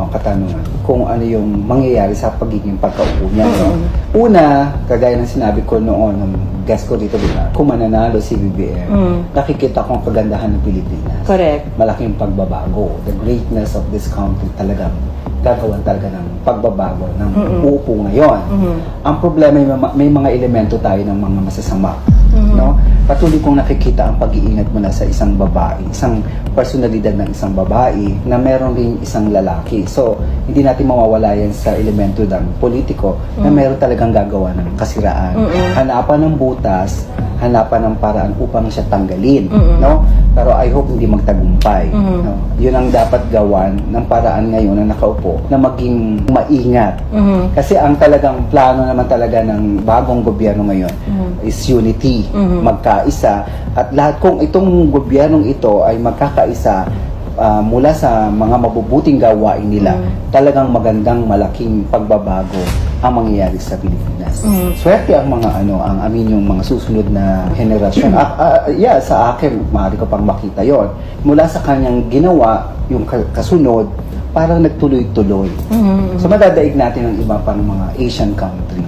katanungan kung ano yung mangyayari sa pagiging pagkaupo niya. No? Una, kagaya ng sinabi ko noon, ng guest ko dito, diba? Kung mananalo si BBM, nakikita ko ang kagandahan ng Pilipinas. correct. Malaking pagbabago. The greatness of this country talagang gagawan talaga ng pagbabago ng uupo ngayon. Ang problema, may mga elemento tayo ng mga masasama. No? Patuloy kong nakikita ang pag-iingat mula sa isang babae, isang personalidad ng isang babae na meron rin isang lalaki. So, hindi natin mawawala yan sa elemento ng politiko na meron talagang gagawa ng kasiraan. Hanapan ng butas, hanapan ng paraan upang siya tanggalin. No? Pero I hope hindi magtagumpay. No? Yun ang dapat gawan ng paraan ngayon na nakaupo na maging maingat. Kasi ang talagang plano naman talaga ng bagong gobyerno ngayon is unity, magkaisa. At lahat kung itong gobyernong ito ay magkakaisa mula sa mga mabubuting gawain nila, talagang magandang malaking pagbabago ang mangyayari sa Pilipinas. Swerte ang mga yung mga susunod na henerasyon. Sa akin, maaari ko pang makita yon. Mula sa kanyang ginawa, yung kasunod, parang nagtuloy-tuloy. So madadaig natin ang iba pang mga Asian country.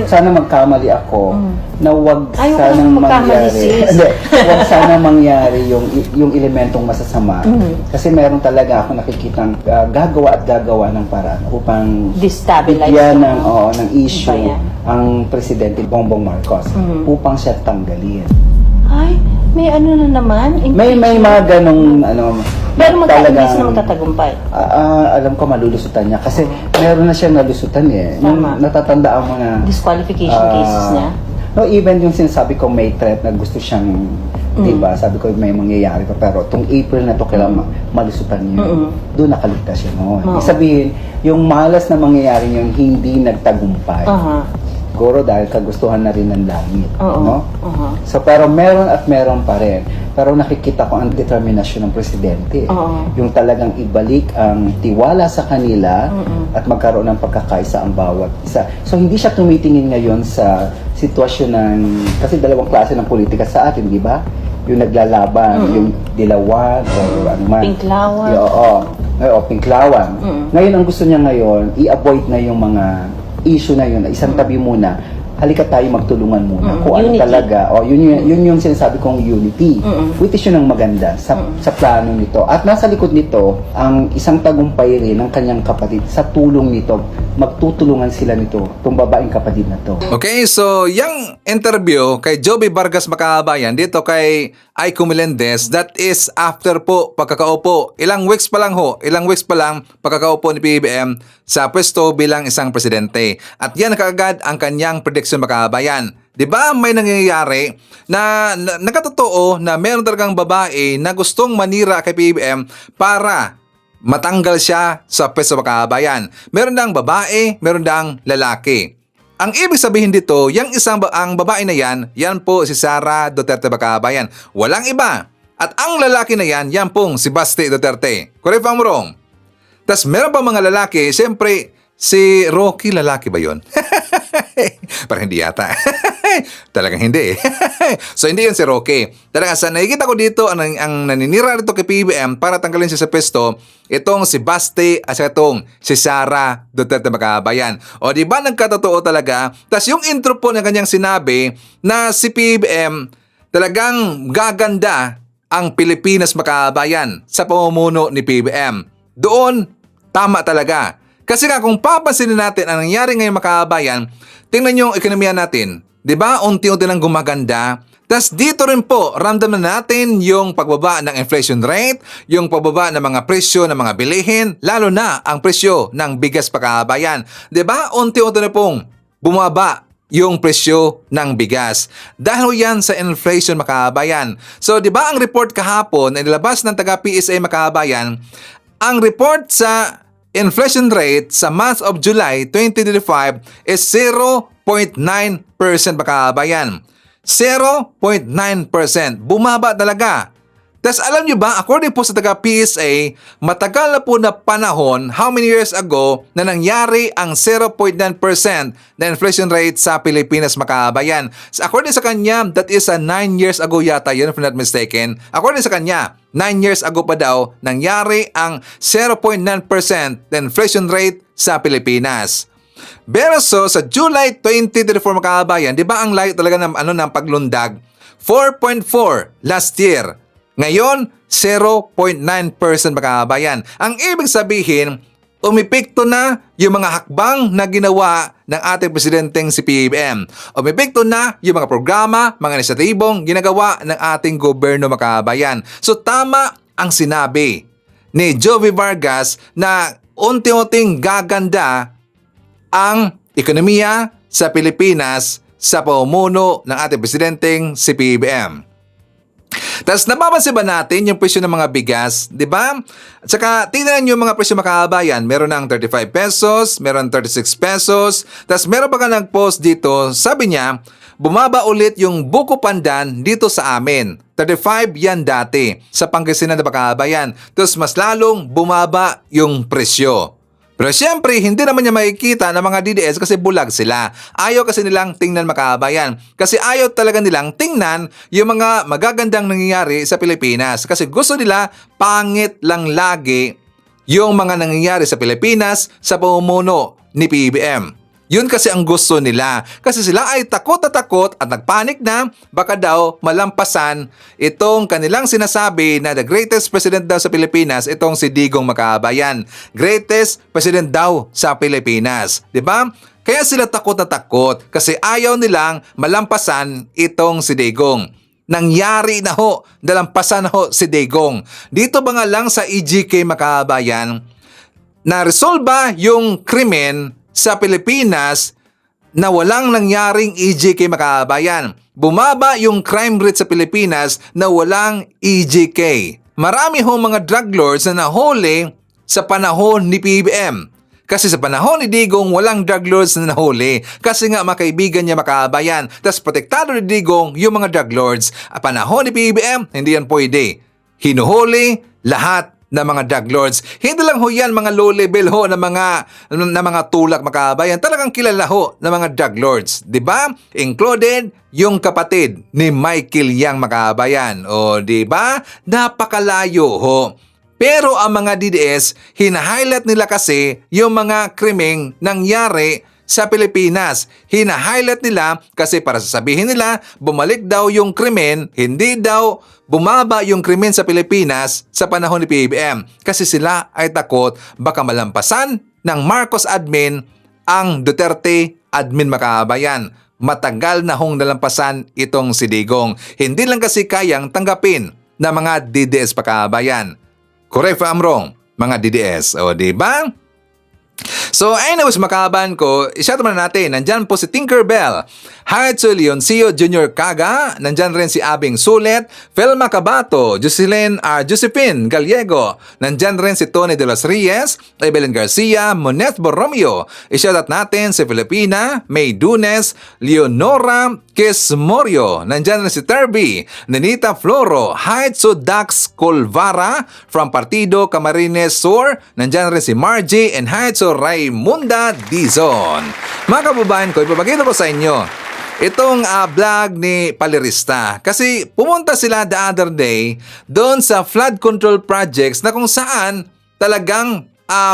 Sana magkamali ako na wag sanang mangyari. Wag sana mangyari yung elementong masasama. Kasi meron talaga ako nakikitang gagawa ng paraan upang Destabilize bigyan ng issue ang Presidente Bongbong Marcos upang siya tanggalin. Ay, may na naman. May mga ganong Pero magkainis na magtatagumpay. Alam ko malulusutan niya kasi meron na siyang nalusutan eh. Tama. Natatandaan mo na Disqualification cases niya. no, even yung sinasabi ko may threat na gusto siyang diba, sabi ko may mangyayari pa pero itong April na to kailangan malusutan niya. Doon nakaligtas siya noon. Sabihin, yung malas na mangyayari yung hindi nagtagumpay. Siguro dahil kagustuhan na rin ng langit. No? So, pero meron at meron pa rin. Pero nakikita ko ang determinasyon ng presidente. Yung talagang ibalik ang tiwala sa kanila at magkaroon ng pagkakaisa ang bawat isa. So, hindi siya tumitingin ngayon sa sitwasyon ng... Kasi dalawang klase ng politika sa atin, di ba? Yung naglalaban, yung dilawan, o ano man. Pinklawan. Oo, pinklawan. Ngayon, ang gusto niya ngayon, i-avoid na yung mga issue na yun, isang tabi muna, halika tayo magtulungan muna. Kung ano talaga, yun yung sinasabi kong unity. Which is yun ang maganda sa plano nito. At nasa likod nito, ang isang tagumpay rin ng kanyang kapatid. Sa tulong nito, magtutulungan sila nito, itong babaeng kapatid na to. Okay, so yung interview kay Joby Vargas Makabayan dito kay Aiko Melendez, that is after po pagkakaupo. Ilang weeks pa lang pagkakaupo ni PBBM sa pwesto bilang isang presidente. At yan kaagad ang kanyang prediction Makabayan. 'Di ba may nangyayari na nakatotoo na meron talagang babae na gustong manira kay PBBM para matanggal siya sa pwesto Makabayan. Meron dang babae, meron dang lalaki. Ang ibig sabihin dito, ang babae na yan po si Sara Duterte Makabayan. Walang iba. At ang lalaki na yan pong si Basti Duterte. Correct if I'm wrong? Tas meron pa mga lalaki, siyempre, si Rocky lalaki ba yun? Parang hindi yata. Talagang hindi. So hindi yun si Rocky. Talaga sa nakikita ko dito, ang naninira dito kay PBBM para tanggalin siya sa pwesto, itong si Basti at itong si Sara Duterte Makabayan. O di ba nagkatotoo talaga? Tas yung intro po na kanyang sinabi na si PBBM talagang gaganda ang Pilipinas Makabayan sa pamumuno ni PBBM. Doon, tama talaga. Kasi nga kung papansinin natin ang nangyari ngayon Makabayan, tingnan yung ekonomiya natin. 'Di ba? Unti-unti nang gumaganda. Tas dito rin po, ramdam na natin yung pagbaba ng inflation rate, yung pagbaba ng mga presyo ng mga bilihin, lalo na ang presyo ng bigas Makabayan. 'Di ba? Unti-unti na pong bumaba yung presyo ng bigas. Dahil yan sa inflation Makabayan. So 'di ba ang report kahapon na nilabas ng taga PSA Makabayan, ang report sa inflation rate sa month of July 2025 is 0.9% Makabayan. 0.9%. Bumaba talaga. Tas alam nyo ba, according po sa taga-PSA, matagal na po na panahon, how many years ago, na nangyari ang 0.9% na inflation rate sa Pilipinas, makabayan. So according sa kanya, that is 9 years ago yata yun, if I'm not mistaken. According sa kanya, 9 years ago pa daw, nangyari ang 0.9% na inflation rate sa Pilipinas. Verso sa July 2024, makabayan, di ba ang layo talaga ng, ng paglundag? 4.4 last year. Ngayon, 0.9% makabayan. Ang ibig sabihin, umipikto na yung mga hakbang na ginawa ng ating presidenteng si PBBM. Umipikto na yung mga programa, mga inisyatibong ginagawa ng ating gobyerno, makabayan. So tama ang sinabi ni Jovi Vargas na unti-unting gaganda ang ekonomiya sa Pilipinas sa pamumuno ng ating presidenteng si PBBM. Tapos napapansin ba natin yung presyo ng mga bigas, di ba? At saka tingnan nyo yung mga presyo, makabayan. Meron ng 35 pesos, meron 36 pesos. Tapos meron pa ka nag-post dito, sabi niya, bumaba ulit yung buko pandan dito sa amin. 35 yan dati sa Pangasinan na makabayan. Tapos mas lalong bumaba yung presyo. Pero siyempre, hindi naman niya makikita ng mga DDS kasi bulag sila. Ayaw kasi nilang tingnan, makabayan. Kasi ayaw talaga nilang tingnan yung mga magagandang nangyayari sa Pilipinas. Kasi gusto nila pangit lang lagi yung mga nangyayari sa Pilipinas sa pamumuno ni PBBM. Yun kasi ang gusto nila. Kasi sila ay takot at nagpanik na baka daw malampasan itong kanilang sinasabi na the greatest president daw sa Pilipinas, itong si Digong, makabayan. Greatest president daw sa Pilipinas. Diba? Kaya sila takot na takot kasi ayaw nilang malampasan itong si Digong. Nangyari na ho, nalampasan na ho si Digong. Dito ba nga lang sa EGK, makabayan, na-resolba yung krimen sa Pilipinas na walang nangyaring EJK, makabayan. Bumaba yung crime rate sa Pilipinas na walang EJK. Marami hong mga drug lords na nahuli sa panahon ni PBBM. Kasi sa panahon ni Digong, walang drug lords na nahuli. Kasi nga makaibigan niya, makabayan. Tapos protektado ni Digong yung mga drug lords. At panahon ni PBBM, hindi yan pwede. Hinuhuli lahat na mga drug lords. Hindi lang ho yan mga low level ho na mga tulak, makabayan. Talagang kilala ho na mga drug lords, 'di ba? Included yung kapatid ni Michael Yang, makabayan. O 'di ba? Napakalayo ho. Pero ang mga DDS, hina-highlight nila kasi yung mga krimeng nangyari sa Pilipinas. Hina-highlight nila kasi para sasabihin nila, bumalik daw yung krimen, hindi daw bumaba yung krimen sa Pilipinas sa panahon ni PBBM. Kasi sila ay takot baka malampasan ng Marcos admin ang Duterte admin, makabayan. Matagal na hong nalampasan itong si Digong. Hindi lang kasi kayang tanggapin ng mga DDS, makabayan. Correct if I'm wrong, mga DDS. O, diba? So anyways, makaban ko, i-shout mo na natin. Nandyan po si Tinkerbell, Haitsu Leoncio Jr. Kaga, nandyan rin si Abing Sulet, Felma Cabato, Josephine Gallego, nandyan rin si Tony de los Reyes, Evelyn Garcia, Monet Borromeo. I-shoutout natin si Filipina, May Dunes, Leonora Kismorio, nandyan rin si Terby, Nenita Floro, Haitsu Dax Colvara from Partido Camarines Sur, nandyan rin si Margie and Haitsu Raimunda Dizon. Mga kababayan ko, ipapakita ko sa inyo itong vlog ni Palerista. Kasi pumunta sila the other day doon sa flood control projects na kung saan talagang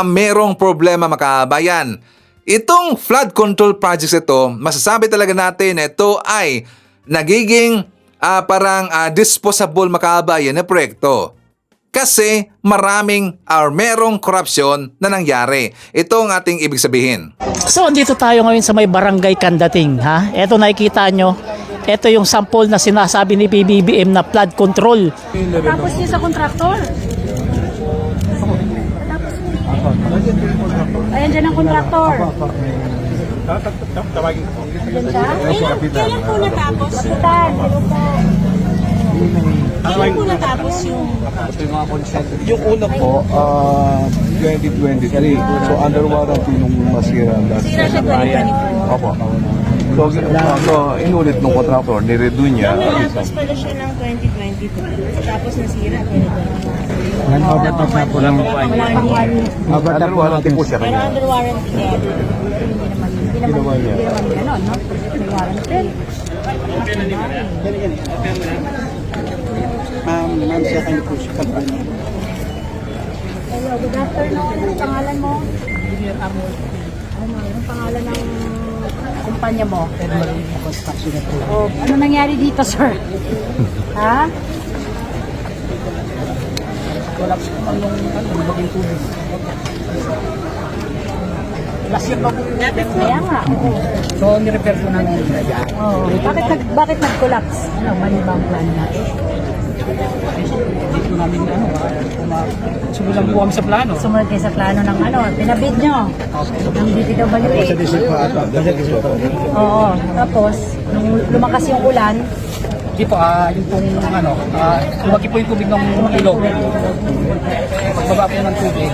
merong problema, makabayan. Itong flood control projects ito, masasabi talaga natin na ito ay nagiging parang disposable, makabayan, na proyekto. Kasi merong korupsyon na nangyari. Ito ang ating ibig sabihin. So, andito tayo ngayon sa may barangay Kandating, ha? Ito nakikita nyo, ito yung sample na sinasabi ni PBBM na flood control. Tapos niya sa kontraktor. Ayan dyan ang kontraktor. Tawagin ko. Kailan po natapos? Kailan po natapos Yung una po, 2023. So under warranty nung masira. Sira siya 2024. Opo. So, inulit ng contractor, niredo niya. Tapos pala siya ng 2022. Tapos nasira. Overtop na po lang. Under warranty po siya Pero kanya. under warranty niya. Hindi naman gano'n, no? May warranty. Ma'am, siya kayo po siya. Hello, good afternoon. Anong pangalan mo? Anong pangalan ng kumpanya mo? Oh, ano nangyari dito, sir? Ha? Collapse naman yung bagay tubig. Last year pa po. Kaya nga. So, nirepair po namin yung dyan. Oh, bakit nag-collapse? Ano, mali ba ang plan natin? Dito namin, sumunod lang po kami sa plano. Sumunod kayo sa plano ng ano, pinabid nyo. Ng DPWA. Sa district po ata. Oo. Tapos, nung lumakas yung ulan, Hindi po, yung pong lumaki po yung tubig ng ilog. Pagbaba po ng tubig,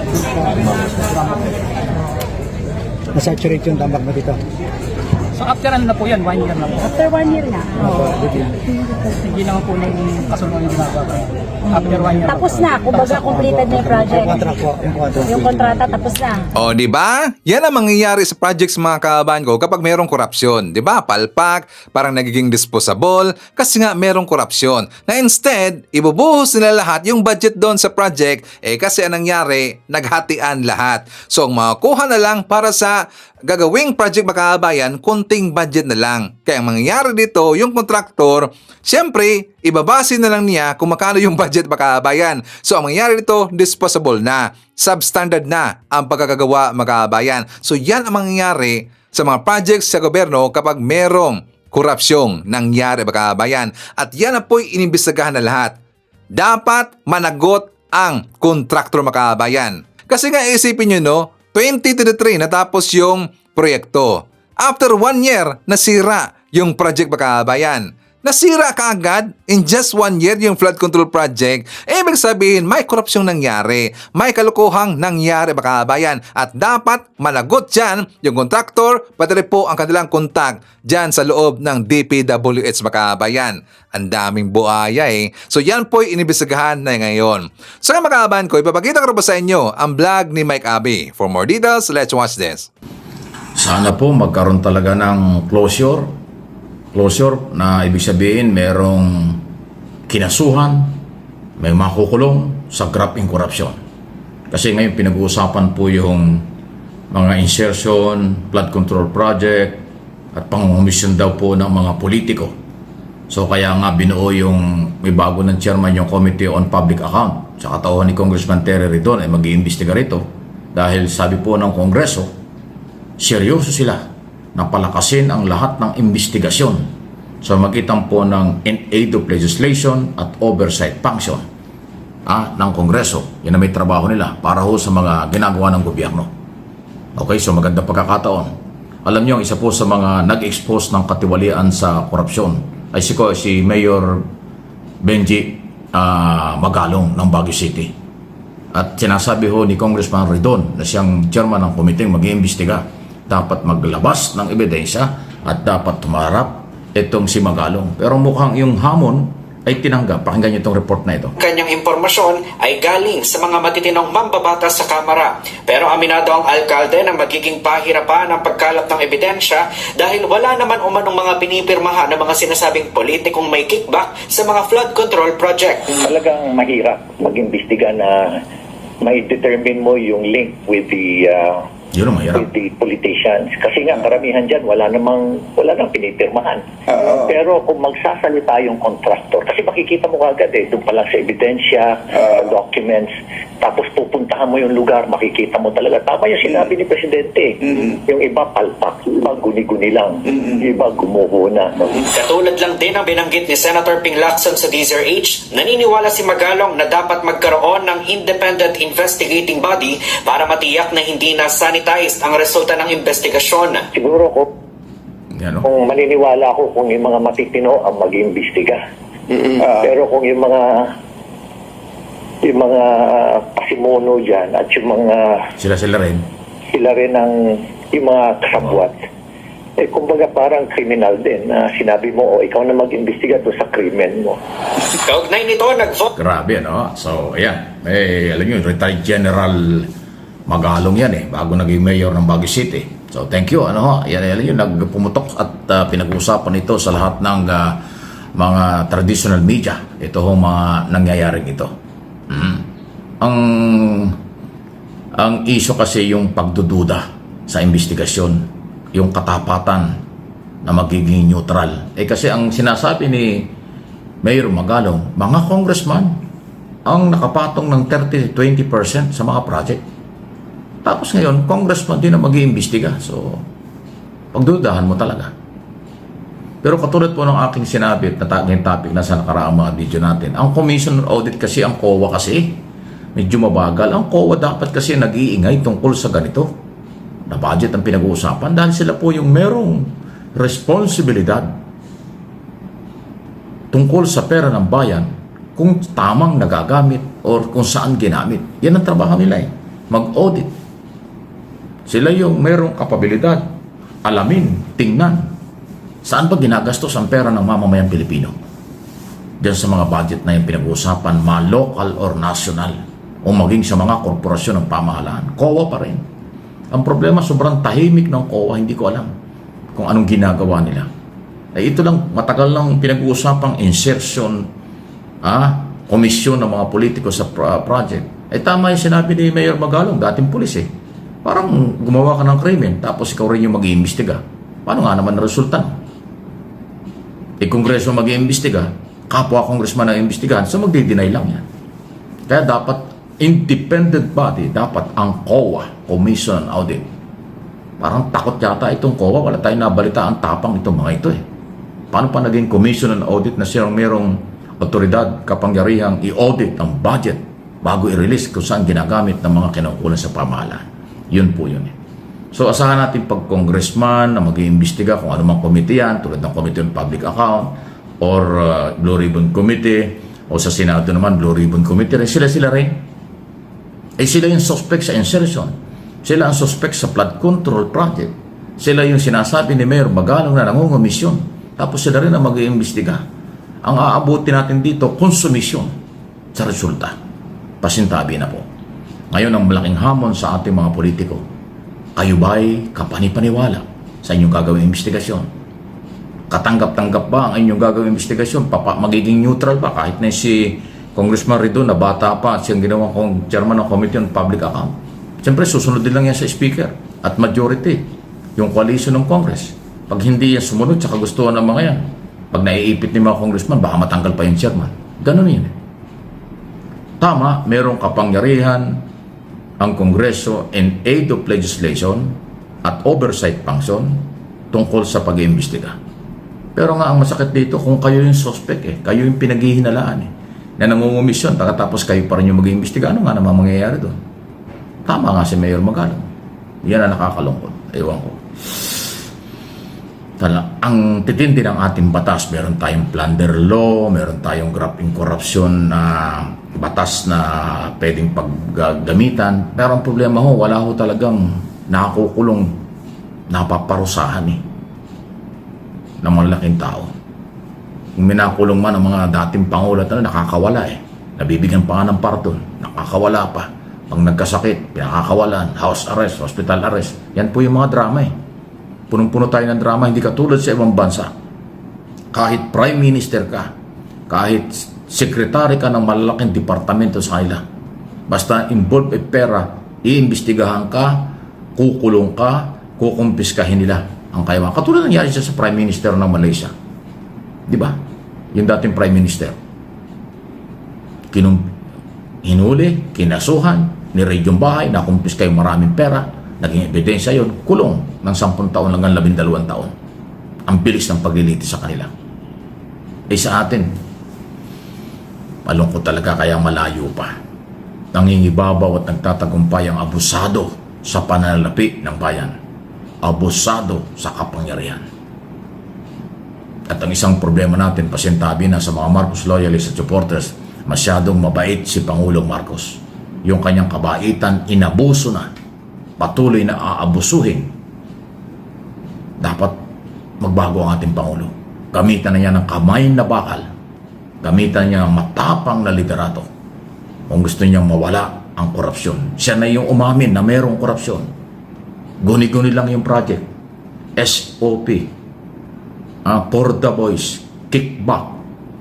nasaturate yung tambak mo dito. So after ano na po yan, 1 year na po. after 1 year na. Oo. Hindi naman po ng kasunod yung ginagawa ko. After 1 year. Tapos na, kumbaga completed na yung project. Yung kontrata tapos na. O, di ba? Yan ang mangyayari sa projects mga kababayan ko kapag merong korupsyon. Di ba? Palpak, parang nagiging disposable kasi nga merong korupsyon. Na instead, ibubuhos nila lahat yung budget doon sa project kasi anong nangyari, naghatian lahat. So, ang makukuha na lang para sa gagawing project mga kababayan, konting budget na lang. Kaya ang mangyayari dito, yung kontraktor, syempre, ibabase na lang niya kung makano yung budget mga kababayan. So, ang mangyayari dito, disposable na. Substandard na ang pagkakagawa mga kababayan. So, yan ang mangyayari sa mga projects sa gobyerno kapag merong korupsyong nangyari mga kababayan. At yan na po'y inimbestigahan na lahat. Dapat managot ang kontraktor mga kababayan. Kasi nga isipin nyo, no, 2023 natapos yung proyekto. After 1 year, nasira yung project mga kababayan. Nasira kaagad in just 1 year yung flood control project. Ibig sabihin, may korupsyong nangyari. May kalukuhang nangyari mga kababayan. At dapat managot dyan yung kontraktor, pati rin po ang kanilang kontak dyan sa loob ng DPWH mga kababayan. Ang daming buhaya So yan po'y inibisigahan na ngayon. So mga kababayan ko, ipapakita ko po sa inyo ang vlog ni Mike Abbey. For more details, let's watch this. Sana po magkaroon talaga ng closure na ibig sabihin merong kinasuhan, may makukulong sa graft in corruption. Kasi ngayon pinag-uusapan po yung mga insertion, flood control project, at pangungumisyon daw po ng mga politiko. So kaya nga binuo yung may bago ng chairman yung Committee on Public Account. Sa katauhan ni Congressman Terry Ridon ay mag-iimbestiga rito dahil sabi po ng Kongreso, seryoso sila na palakasin ang lahat ng investigasyon sa magitan po ng in aid of legislation at oversight function ng Kongreso. Yan na may trabaho nila para ho sa mga ginagawa ng gobyerno. Okay, so maganda pagkakataon. Alam niyo, isa po sa mga nag-expose ng katiwalian sa korupsyon ay si Mayor Benji Magalong ng Baguio City. At sinasabi ho ni Congressman Ridon na siyang chairman ng komiteng mag-iimbestiga, dapat maglabas ng ebidensya at dapat tumarap itong si Magalong. Pero mukhang yung hamon ay tinanggap. Pakinggan niyo itong report na ito. Kanyang impormasyon ay galing sa mga matitinong mambabatas sa Kamara. Pero aminado ang alkalde na magiging pahirapan ang pagkalap ng ebidensya dahil wala naman umanong mga pinipirmahan ng mga sinasabing politikong may kickback sa mga flood control project. Talagang mahirap mag-imbestiga na may determine mo yung link with the politicians. Kasi nga karamihan dyan wala nang pinipirmahan. Pero kung magsasalita yung contractor, kasi makikita mo kagad doon pa lang sa ebidensya, documents, tapos pupuntahan mo yung lugar, makikita mo talaga. Tama yung sinabi ni Presidente. Yung iba palpak, iba guni-guni lang, iba gumuho na. Katulad lang din ang binanggit ni Senator Ping Lacson sa DZRH, naniniwala si Magalong na dapat magkaroon ng independent investigating body para matiyak na hindi na sanitized ang resulta ng investigasyon. Siguro kung maniniwala ako kung yung mga matitino ang mag-iimbestiga. Pero kung yung mga pasimuno dyan at yung mga sila rin ang yung mga kasabwat kumbaga parang criminal din na sinabi mo, ikaw na mag-imbestiga to sa krimen mo. Kaugnay nito, nag-vote Grabe, no? So, ayan. Alam nyo, retired General Magalong yan bago naging mayor ng Baguio City. So, thank you. Alam nyo, nagpumutok at pinag-uusapan ito sa lahat ng mga traditional media. Ito hong mga nangyayaring ito. Ang issue kasi yung pagdududa sa investigasyon, yung katapatan na magiging neutral. Kasi ang sinasabi ni Mayor Magalong, mga congressman ang nakapatong ng 30-20% sa mga project. Tapos ngayon, congressman din na mag-iimbestiga. So, pagdudahan mo talaga. Pero katulad po ng aking sinabi at nataging topic na sa nakaraang mga video natin, ang commission audit kasi, ang COA kasi, medyo mabagal. Ang COA dapat kasi nag-iingay tungkol sa ganito na budget ang pinag-uusapan dahil sila po yung merong responsibilidad tungkol sa pera ng bayan kung tamang nagagamit or kung saan ginamit. Yan ang trabaho nila mag-audit. Sila yung merong kapabilidad, alamin, tingnan saan ba ginagastos ang pera ng mamamayang Pilipino. Diyan sa mga budget na yung pinag-uusapan, local or national o maging sa mga korporasyon ng pamahalaan. COA pa rin. Ang problema, sobrang tahimik ng COA, hindi ko alam kung anong ginagawa nila. Ito lang, matagal lang pinag-uusapang insertion, komisyon ng mga politiko sa project. Tama yung sinabi ni Mayor Magalong, dating pulis Parang gumawa ka ng krimen, tapos ikaw rin yung mag-iimbestiga. Paano nga naman na resulta? Kongreso mag-iimbestiga, kapwa congressman ang iimbestigahan, so magdi-deny lang yan. Kaya dapat independent body, dapat ang COA, Commission on Audit. Parang takot yata itong COA, wala tayong nabalita ang tapang itong mga ito Paano pa naging Commission on Audit na siyang merong otoridad, kapangyarihang i-audit ang budget bago i-release kung saan ginagamit ng mga kinaukulan sa pamahalaan. Yun po yun So asahan natin pag congressman na mag-iimbestiga kung anumang committee yan, tulad ng Committee on Public Account or Blue Ribbon Committee, o sa Senado naman Blue Ribbon Committee, sila rin. Sila yung suspect sa insertion. Sila ang suspect sa flood control project. Sila yung sinasabi ni Mayor Magalong na nangungumisyon. Tapos sila rin ang mag-iimbestiga. Ang aabuti natin dito, konsumisyon sa resulta. Pasintabi na po. Ngayon ang malaking hamon sa ating mga politiko. Kayo ba'y kapanipaniwala sa inyong gagawing investigasyon? Katanggap-tanggap ba ang inyong gagawing investigasyon? Magiging neutral ba kahit na si Congressman Ridon na bata pa at siyang ginawang chairman ng Committee on Public Account? Siyempre, susunod din lang yan sa Speaker at majority, yung coalition ng Congress. Pag hindi yan sumunod sa kagustuhan ng mga yan, pag naiipit ni mga congressman, baka matanggal pa yung chairman. Ganun yun. Tama, merong kapangyarihan ang Kongreso in aid of legislation at oversight function tungkol sa pag-iimbestiga. Pero nga ang masakit dito, kung kayo yung suspect kayo yung pinaghihinalaan na nangungumisyon, tapos kayo pa rin yung mag-iimbestiga, ano nga naman mangyayari doon? Tama nga si Mayor Magalong. Yan ang nakakalungkot. Ewan ko. Ang titindi ng ating batas, meron tayong plunder law, meron tayong grappling corruption na batas na pwedeng paggamitan. Pero ang problema wala talagang nakakukulong, napaparusahan ng malaking tao. Kung minakulong man ang mga dating pangulo, nakakawala Nabibigyan pa nga ng pardon, nakakawala pa. Pag nagkasakit, pinakakawalan, house arrest, hospital arrest. Yan po yung mga drama Punong-puno tayo ng drama, hindi katulad sa ibang bansa. Kahit prime minister ka, kahit sekretary ka ng malalaking departamento sa kanila, basta involved pera, iimbestigahan ka, kukulong ka, kukumpiskahin nila ang kayamanan. Katulad nangyari siya sa prime minister ng Malaysia. Di ba? Yung dating prime minister. Hinuli, kinasuhan, niraid yung bahay, nakumpiskay maraming pera, naging ebidensya yun, kulong ng 10 taon hanggang 12 taon. Ang bilis ng paglilitis sa kanila. Sa atin, malungkot talaga kaya malayo pa. Nangingibabaw at nagtatagumpay ang abusado sa pananalapi ng bayan. Abusado sa kapangyarihan. At ang isang problema natin, pasintabi na sa mga Marcos loyalists at supporters, masyadong mabait si Pangulong Marcos. Yung kanyang kabaitan, inabuso na. Patuloy na aabusuhin. Dapat magbago ang ating Pangulo. Gamitan na niya ng kamay na bakal. Gamitan niya ng matapang na liderato. Kung gusto niyang mawala ang korupsyon. Siya na yung umamin na mayroong korupsyon. Guni-guni lang yung project. SOP. For the boys. Kickback.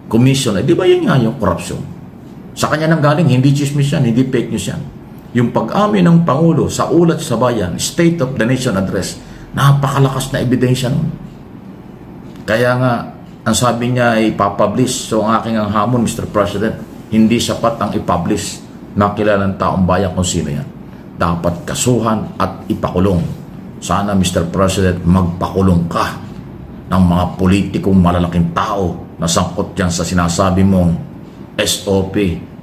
Commission. Di ba yun nga yung korupsyon? Sa kanya nang galing, hindi chismis yan, hindi fake news yan. Yung pag-amin ng Pangulo sa ulat sa bayan, State of the Nation Address, napakalakas na ebidensya nun. Kaya nga, ang sabi niya ay ipapublish. So ang aking ang hamon, Mr. President, hindi sapat ang ipublish na kilalang taong bayan kung sino yan. Dapat kasuhan at ipakulong. Sana, Mr. President, magpakulong ka ng mga politikong malalaking tao na sangkot yan sa sinasabi mong SOP,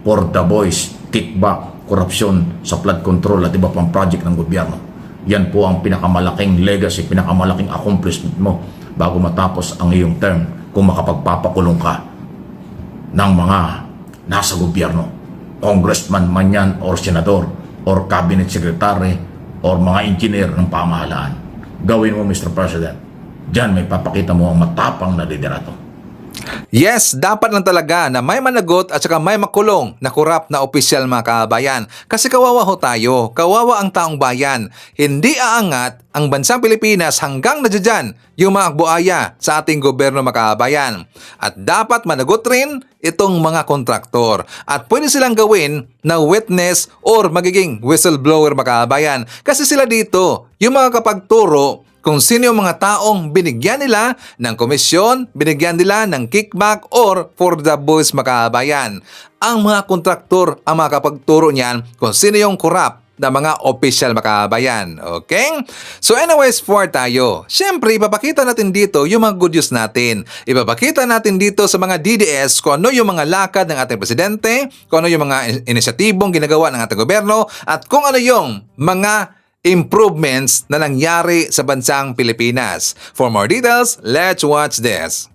for the boys, kickback, korupsyon sa flood control at iba pang project ng gobyerno. Yan po ang pinakamalaking legacy, pinakamalaking accomplishment mo bago matapos ang iyong term kung makapagpapakulong ka ng mga nasa gobyerno. Congressman man yan, or senador, or cabinet secretary, or mga engineer ng pamahalaan. Gawin mo, Mr. President. Diyan may papakita mo ang matapang na liderato. Yes, dapat lang talaga na may managot at saka may makulong na korap na opisyal mga kabayan. Kasi kawawa ho tayo, kawawa ang taong bayan. Hindi aangat ang bansang Pilipinas hanggang nadyan yung mga buaya sa ating gobyerno mga kabayan. At dapat managot rin itong mga kontraktor. At pwede silang gawin na witness or magiging whistleblower mga kabayan. Kasi sila dito, yung mga kapagturo kung sino yung mga taong binigyan nila ng komisyon, binigyan nila ng kickback or for the boys makabayan. Ang mga kontraktor ang makapagturo niyan kung sino yung korap na mga official makabayan. Okay? So anyways, for tayo. Siyempre, ipapakita natin dito yung mga good news natin. Ipapakita natin dito sa mga DDS kung ano yung mga lakad ng ating presidente, kung ano yung mga inisyatibong ginagawa ng ating gobyerno, at kung ano yung mga improvements na nangyari sa bansang Pilipinas. For more details, let's watch this.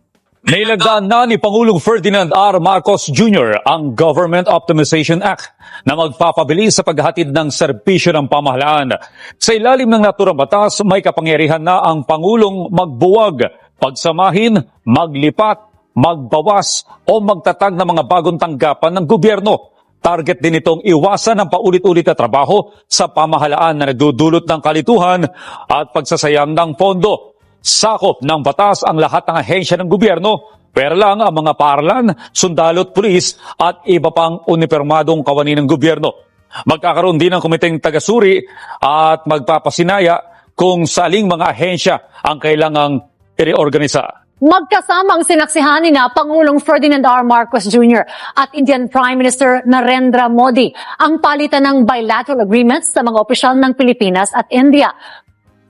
Nailagdaan na ni Pangulong Ferdinand R. Marcos Jr. ang Government Optimization Act na magpapabilis sa paghatid ng serbisyo ng pamahalaan. Sa ilalim ng naturang batas, may kapangyarihan na ang Pangulong magbuwag, pagsamahin, maglipat, magbawas o magtatag ng mga bagong tanggapan ng gobyerno. Target din itong iwasan ang paulit-ulit na trabaho sa pamahalaan na nagdudulot ng kalituhan at pagsasayang ng pondo. Sakop ng batas ang lahat ng ahensya ng gobyerno, pero lang ang mga paaralan, sundalo at pulis at iba pang unipermadong kawani ng gobyerno. Magkakaroon din ng komiteng tagasuri at magpapasinaya kung saling mga ahensya ang kailangang i-reorganisa. Magkasamang sinaksihan ni na Pangulong Ferdinand R. Marcos Jr. at Indian Prime Minister Narendra Modi ang palitan ng bilateral agreements sa mga opisyal ng Pilipinas at India.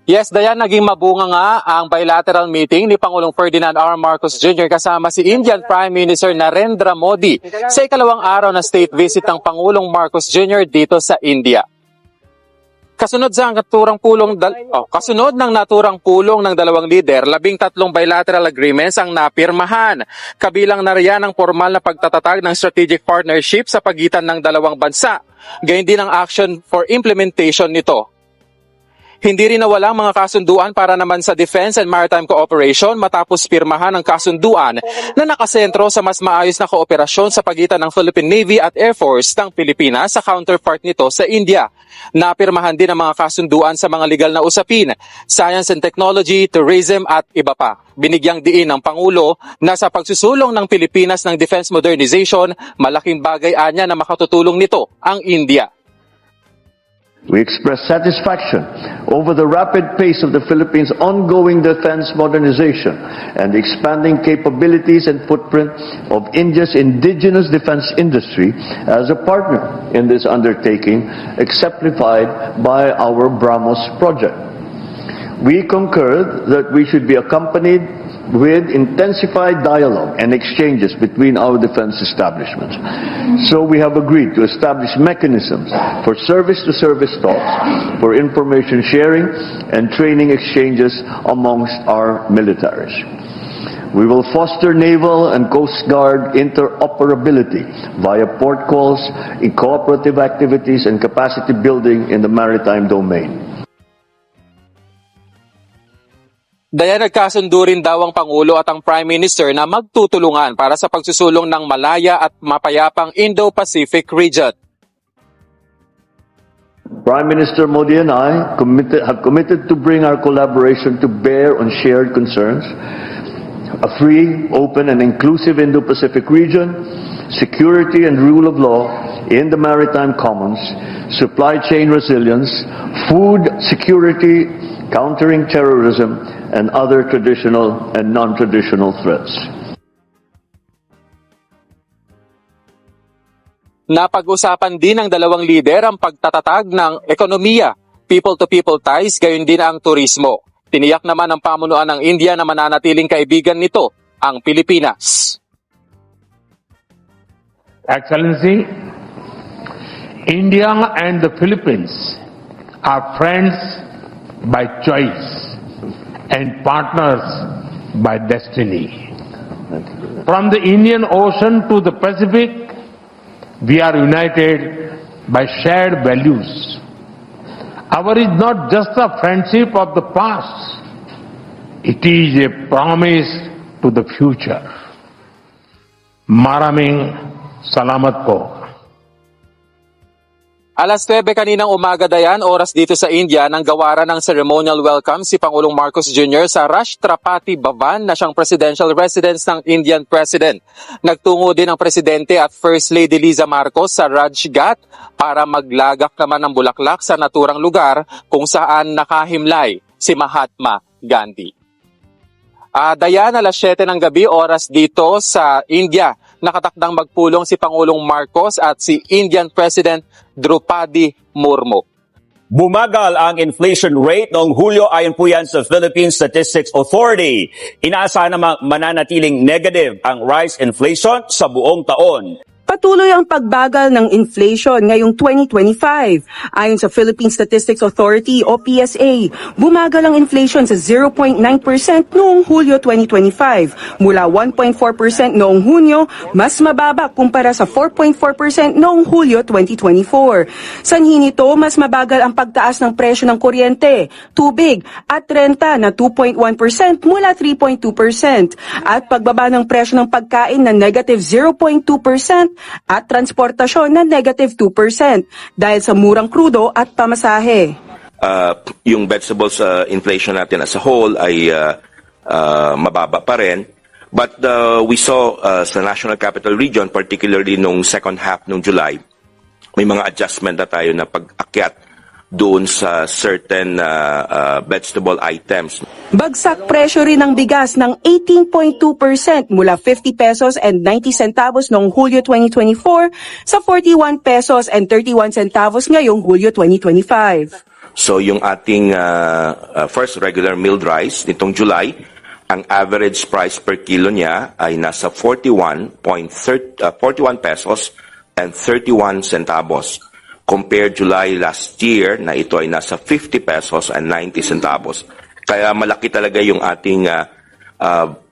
Yes, Dayan, naging mabunga nga ang bilateral meeting ni Pangulong Ferdinand R. Marcos Jr. kasama si Indian Prime Minister Narendra Modi sa ikalawang araw na state visit ng Pangulong Marcos Jr. dito sa India. Kasunod ng naturang pulong ng dalawang lider, 13 bilateral agreements ang napirmahan. Kabilang na riyan ang formal na pagtatatag ng strategic partnership sa pagitan ng dalawang bansa. Gayon din ang action for implementation nito. Hindi rin nawalang mga kasunduan para naman sa defense and maritime cooperation matapos pirmahan ang kasunduan na nakasentro sa mas maayos na kooperasyon sa pagitan ng Philippine Navy at Air Force ng Pilipinas sa counterpart nito sa India. Napirmahan din ang mga kasunduan sa mga legal na usapin, science and technology, tourism at iba pa. Binigyang diin ng Pangulo na sa pagsusulong ng Pilipinas ng defense modernization, malaking bagay anya na makatutulong nito ang India. We express satisfaction over the rapid pace of the Philippines' ongoing defense modernization and the expanding capabilities and footprint of India's indigenous defense industry as a partner in this undertaking, exemplified by our BrahMos project. We concur that we should be accompanied with intensified dialogue and exchanges between our defense establishments. So we have agreed to establish mechanisms for service-to-service talks, for information sharing and training exchanges amongst our militaries. We will foster naval and coast guard interoperability via port calls, in cooperative activities and capacity building in the maritime domain. Daya nagkasundo rin daw ang Pangulo at ang Prime Minister na magtutulungan para sa pagsusulong ng malaya at mapayapang Indo-Pacific region. Prime Minister Modi and I have committed to bring our collaboration to bear on shared concerns, a free, open and inclusive Indo-Pacific region, security and rule of law in the maritime commons, supply chain resilience, food security, countering terrorism, and other traditional and non-traditional threats. Napag-usapan din ng dalawang lider ang pagtatatag ng ekonomiya, people-to-people ties, gayon din ang turismo. Tiniyak naman ng pamunuan ng India na mananatiling kaibigan nito ang Pilipinas. Excellency, India and the Philippines are friends by choice and partners by destiny. From the Indian Ocean to the Pacific, we are united by shared values. Our is not just a friendship of the past, it is a promise to the future. Maraming salamat po. Alas 9 kaninang umaga, Dayan, oras dito sa India, nang gawaran ng ceremonial welcome si Pangulong Marcos Jr. sa Rashtrapati Bhavan na siyang presidential residence ng Indian President. Nagtungo din ang Presidente at First Lady Liza Marcos sa Rajghat para maglagak naman ng bulaklak sa naturang lugar kung saan nakahimlay si Mahatma Gandhi. Dayan, alas 7 ng gabi, oras dito sa India, nakatakdang magpulong si Pangulong Marcos at si Indian President Draupadi Murmu. Bumagal ang inflation rate noong Hulyo ayon po yan sa Philippine Statistics Authority. Inaasahan namang mananatiling negative ang rice inflation sa buong taon. Patuloy ang pagbagal ng inflation ngayong 2025. Ayon sa Philippine Statistics Authority o PSA, bumagal ang inflation sa 0.9% noong Hulyo 2025 mula 1.4% noong Hunyo, mas mababa kumpara sa 4.4% noong Hulyo 2024. Sanhi nito, mas mabagal ang pagtaas ng presyo ng kuryente, tubig at renta na 2.1% mula 3.2% at pagbaba ng presyo ng pagkain na negative 0.2% at transportasyon na negative 2% dahil sa murang krudo at pamasahe. Yung vegetables inflation natin as a whole ay mababa pa rin. But we saw sa National Capital Region, particularly nung second half ng July, may mga adjustment na tayo na pag-akyat doon sa certain vegetable items. Bagsak presyo rin ng bigas ng 18.2% mula 50 pesos and 90 centavos noong Hulyo 2024 sa 41 pesos and 31 centavos ngayong Hulyo 2025. So yung ating first regular milled rice nitong July, ang average price per kilo niya ay nasa 41 pesos and 31 centavos. Compared July last year na ito ay nasa 50 pesos and 90 centavos. Kaya malaki talaga yung ating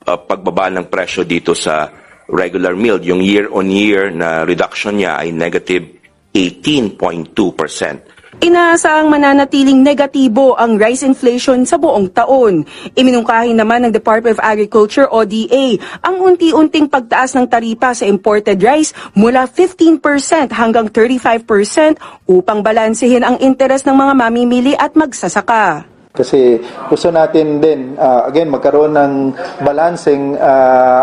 pagbaba ng presyo dito sa regular milled. Yung year-on-year na reduction niya ay negative 18.2%. Inaasahang mananatiling negatibo ang rice inflation sa buong taon. Iminungkahi naman ng Department of Agriculture o DA ang unti-unting pagtaas ng taripa sa imported rice mula 15% hanggang 35% upang balansehin ang interes ng mga mamimili at magsasaka. Kasi gusto natin din, again, magkaroon ng balancing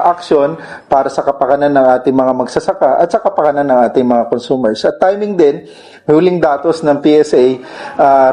action para sa kapakanan ng ating mga magsasaka at sa kapakanan ng ating mga consumers. At timing din, huling datos ng PSA,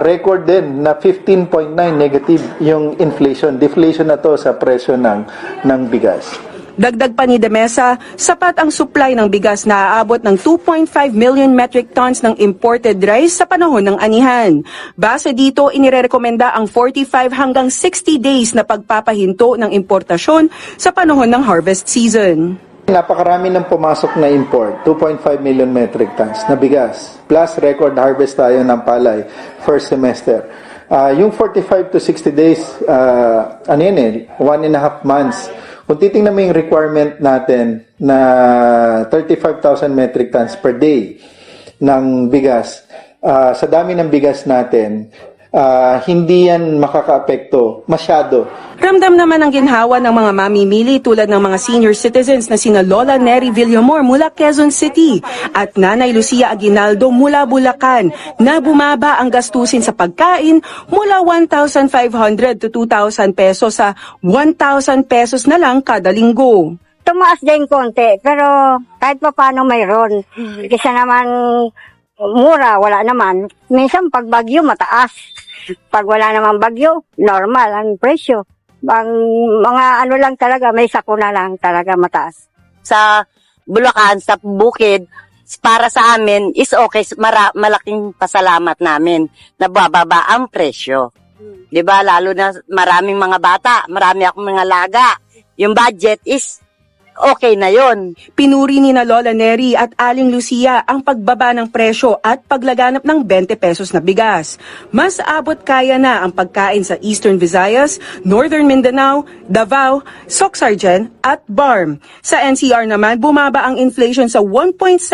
record din na 15.9 negative yung inflation. Deflation na to sa presyo ng bigas. Dagdag pa ni De Mesa, sapat ang supply ng bigas na aabot ng 2.5 million metric tons ng imported rice sa panahon ng anihan. Base dito, inirekomenda ang 45 hanggang 60 days na pagpapahinto ng importasyon sa panahon ng harvest season. Napakarami ng pumasok na import, 2.5 million metric tons na bigas. Plus record harvest tayo ng palay first semester. Yung 45 to 60 days, 1.5 months. Kung titingnan mo yung requirement natin na 35,000 metric tons per day ng bigas, sa dami ng bigas natin, hindi yan makakaapekto masyado. Ramdam naman ang ginhawa ng mga mamimili tulad ng mga senior citizens na sina Lola Neri Villamor mula Quezon City at Nanay Lucia Aguinaldo mula Bulacan na bumaba ang gastusin sa pagkain mula 1,500 to 2,000 pesos sa 1,000 pesos na lang kada linggo. Tumaas din konti, pero kahit pa paano mayroon. Kasi naman mura, wala naman. Minsan pag bagyo, mataas. Pag wala naman bagyo, normal ang presyo. Ang mga ano lang talaga, may sakuna lang talaga mataas. Sa Bulacan, sa Bukid, para sa amin is okay, malaking pasalamat namin na bababa ang presyo. 'Di ba? Lalo na maraming mga bata, marami akong mga laga. Yung budget is okay na yon. Pinuri ni na Lola Neri at Aling Lucia ang pagbaba ng presyo at paglaganap ng 20 pesos na bigas. Mas abot kaya na ang pagkain sa Eastern Visayas, Northern Mindanao, Davao, Soc-Sargen at BARM. Sa NCR naman, bumaba ang inflation sa 1.7%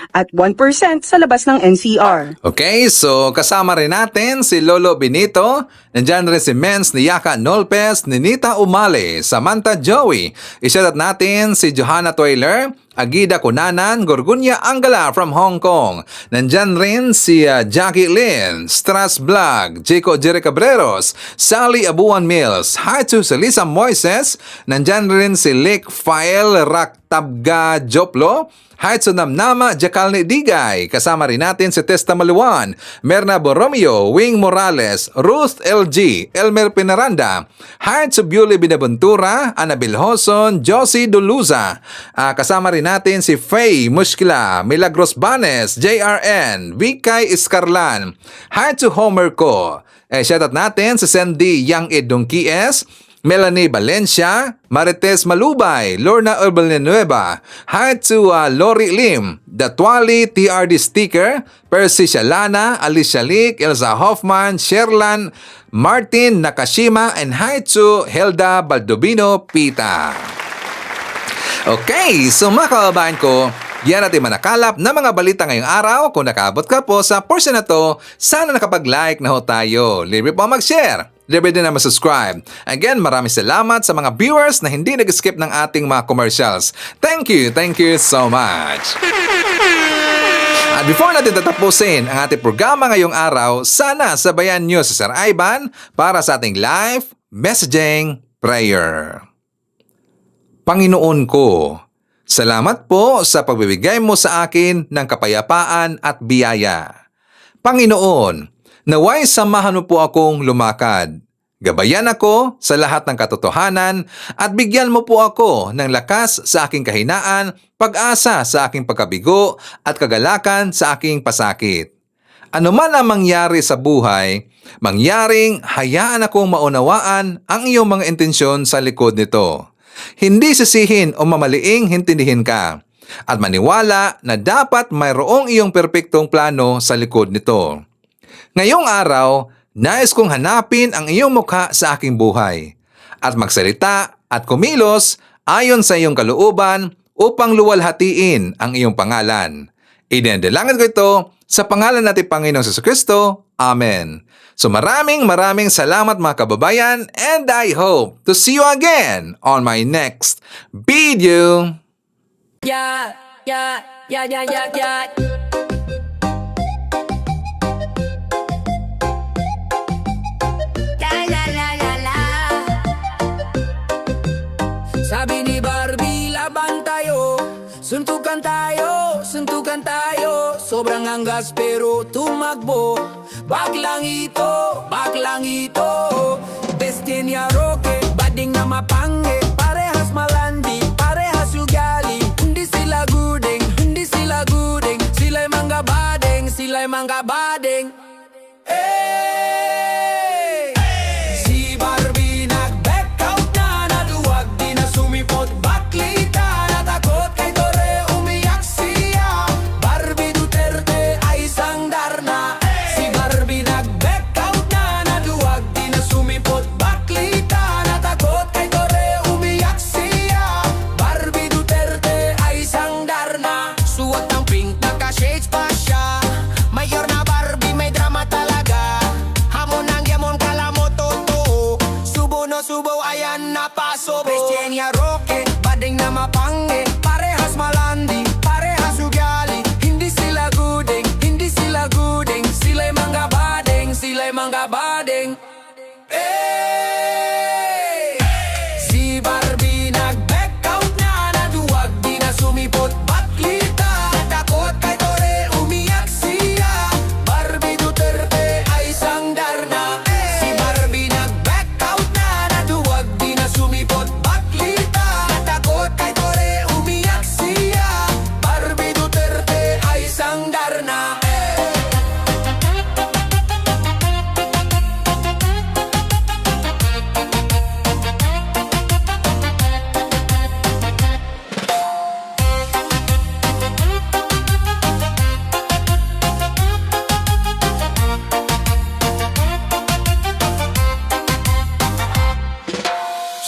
at 1% sa labas ng NCR. Okay, so kasama rin natin si Lolo Benito, nandyan rin si Mens ni Yaka Nolpes, ni Nita Umale, Samantha Joey, isyadat natin si Johanna Toiler, Agida Kunanan, Gorgunya Angala from Hong Kong. Nandyan rin si Jackie Lynn, Stras Vlog, Chico Jerry Cabreros, Sally Abuan Mills, hi to Selisa Moises. Nandyan rin si Lick File Raktabga Joplo, hi to Namnama Jakalni Digay. Kasama rin natin si Testa Maluan, Merna Borromeo, Wing Morales, Ruth LG, Elmer Pinaranda, hi to Bewley Binaventura, Annabel Hoson, Josie Duluza. Kasama rin natin si Faye Mushkila, Milagros Banes, JRN, Vikay Iscarlan, hi to Homer Ko. Shoutout natin si Sandy Yang Edongkies, Melanie Valencia, Marites Malubay, Lorna Urbanueva, hi to Lori Lim, Datwali TRD Sticker, Percy Shalana, Alicia Lick, Elsa Hoffman, Sherlan, Martin Nakashima, and hi to Helda Baldobino Pita. Okay, so mga kababayan ko, yan natin manakalap na mga balita ngayong araw. Kung nakabot ka po sa portion na to, sana nakapag-like na ho tayo. Libre po mag-share. Libre din na mag-subscribe. Again, maraming salamat sa mga viewers na hindi nag-skip ng ating mga commercials. Thank you so much. At before natin tatapusin ang ating programa ngayong araw, sana sabayan nyo si Sir Ivan para sa ating live messaging prayer. Panginoon ko, salamat po sa pagbibigay mo sa akin ng kapayapaan at biyaya. Panginoon, naway samahan mo po akong lumakad. Gabayan ako sa lahat ng katotohanan at bigyan mo po ako ng lakas sa aking kahinaan, pag-asa sa aking pagkabigo at kagalakan sa aking pasakit. Ano man ang mangyari sa buhay, mangyaring hayaan akong maunawaan ang iyong mga intensyon sa likod nito. Hindi sisihin o mamaliing hintindihin ka at maniwala na dapat mayroong iyong perpektong plano sa likod nito. Ngayong araw, nais kong hanapin ang iyong mukha sa aking buhay at magsalita at kumilos ayon sa iyong kalooban upang luwalhatiin ang iyong pangalan. Idinadalangin ko ito sa pangalan natin Panginoong Jesucristo. Amen. So maraming salamat mga kababayan, and I hope to see you again on my next video. Yeah. Sabi ni Barbie, laban tayo, suntukan tayo, sobrang anggas pero tumakbo. Baklang ito, Destiny rocket, bading na mapangi, parehas malandi, parehas ugali. Hindi sila gudeng, sila'y mangga badeng. Si Barbie nag-back out na, naduwag di na sumipot, baklita, natakot kay Tore, umiyak siya. Barbie Duterte ay isang darna. Si Barbie nag-back out na, naduwag di na sumipot, baklita, natakot kay Tore, umiyak siya. Barbie Duterte ay isang darna. Suot ng pink, naka-shades pa siya. Mayor na Barbie, may drama talaga. mga bading. Hey! Si Barbie nag-back out na, naduwag di na sumipot baklita. Takot kay Tore, umiyak siya. Barbie Duterte ay sangdar na. Si Barbie nag-back out na, naduwag di na sumipot baklita. Takot kay Tore, umiyak siya. Barbie Duterte ay sangdar na.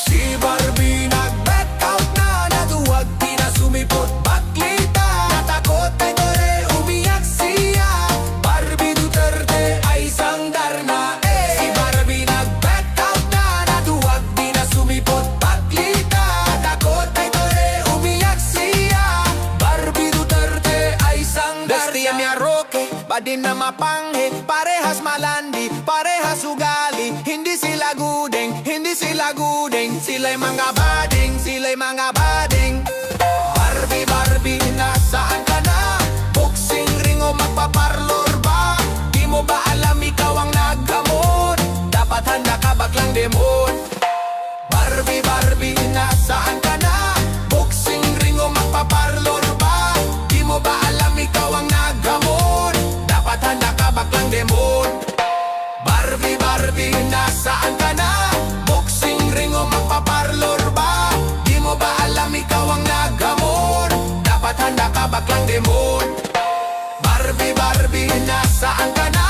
Si Barbie nag-back out na, naduwag di na sumipot baklita. Natakot kay Tore, umiyak siya. Barbie Duterte ay sangdar na. Si Barbie nag-back out na, naduwag di na sumipot baklita. Takot kay Tore, umiyak siya. Barbie Duterte ay sangdar na. Bestia mi Roque, badin na mapanghe. Parehas malandi, parehas ugali. Hindi sila gudeng, hindi sila gudeng. Sila'y mga bading, sila'y mga bading. Barbie, Barbie, nasaan ka na? Boxing ring o magpaparlor ba? Di mo ba alam ikaw ang naggamot? Dapat handa ka baklang demon. Barbie, Barbie, nasaan ka na? Boxing ring o magpaparlor ba? Di mo ba alam ikaw ang naggamot? Dapat handa ka baklang demon. Barbie, Barbie, nasaan ka na? Boxing ring o magpaparlor ba? Di mo ba alam ikaw ang naggamot? Dapat handa ka baklang demon. Barbie, Barbie, nasaan ka na?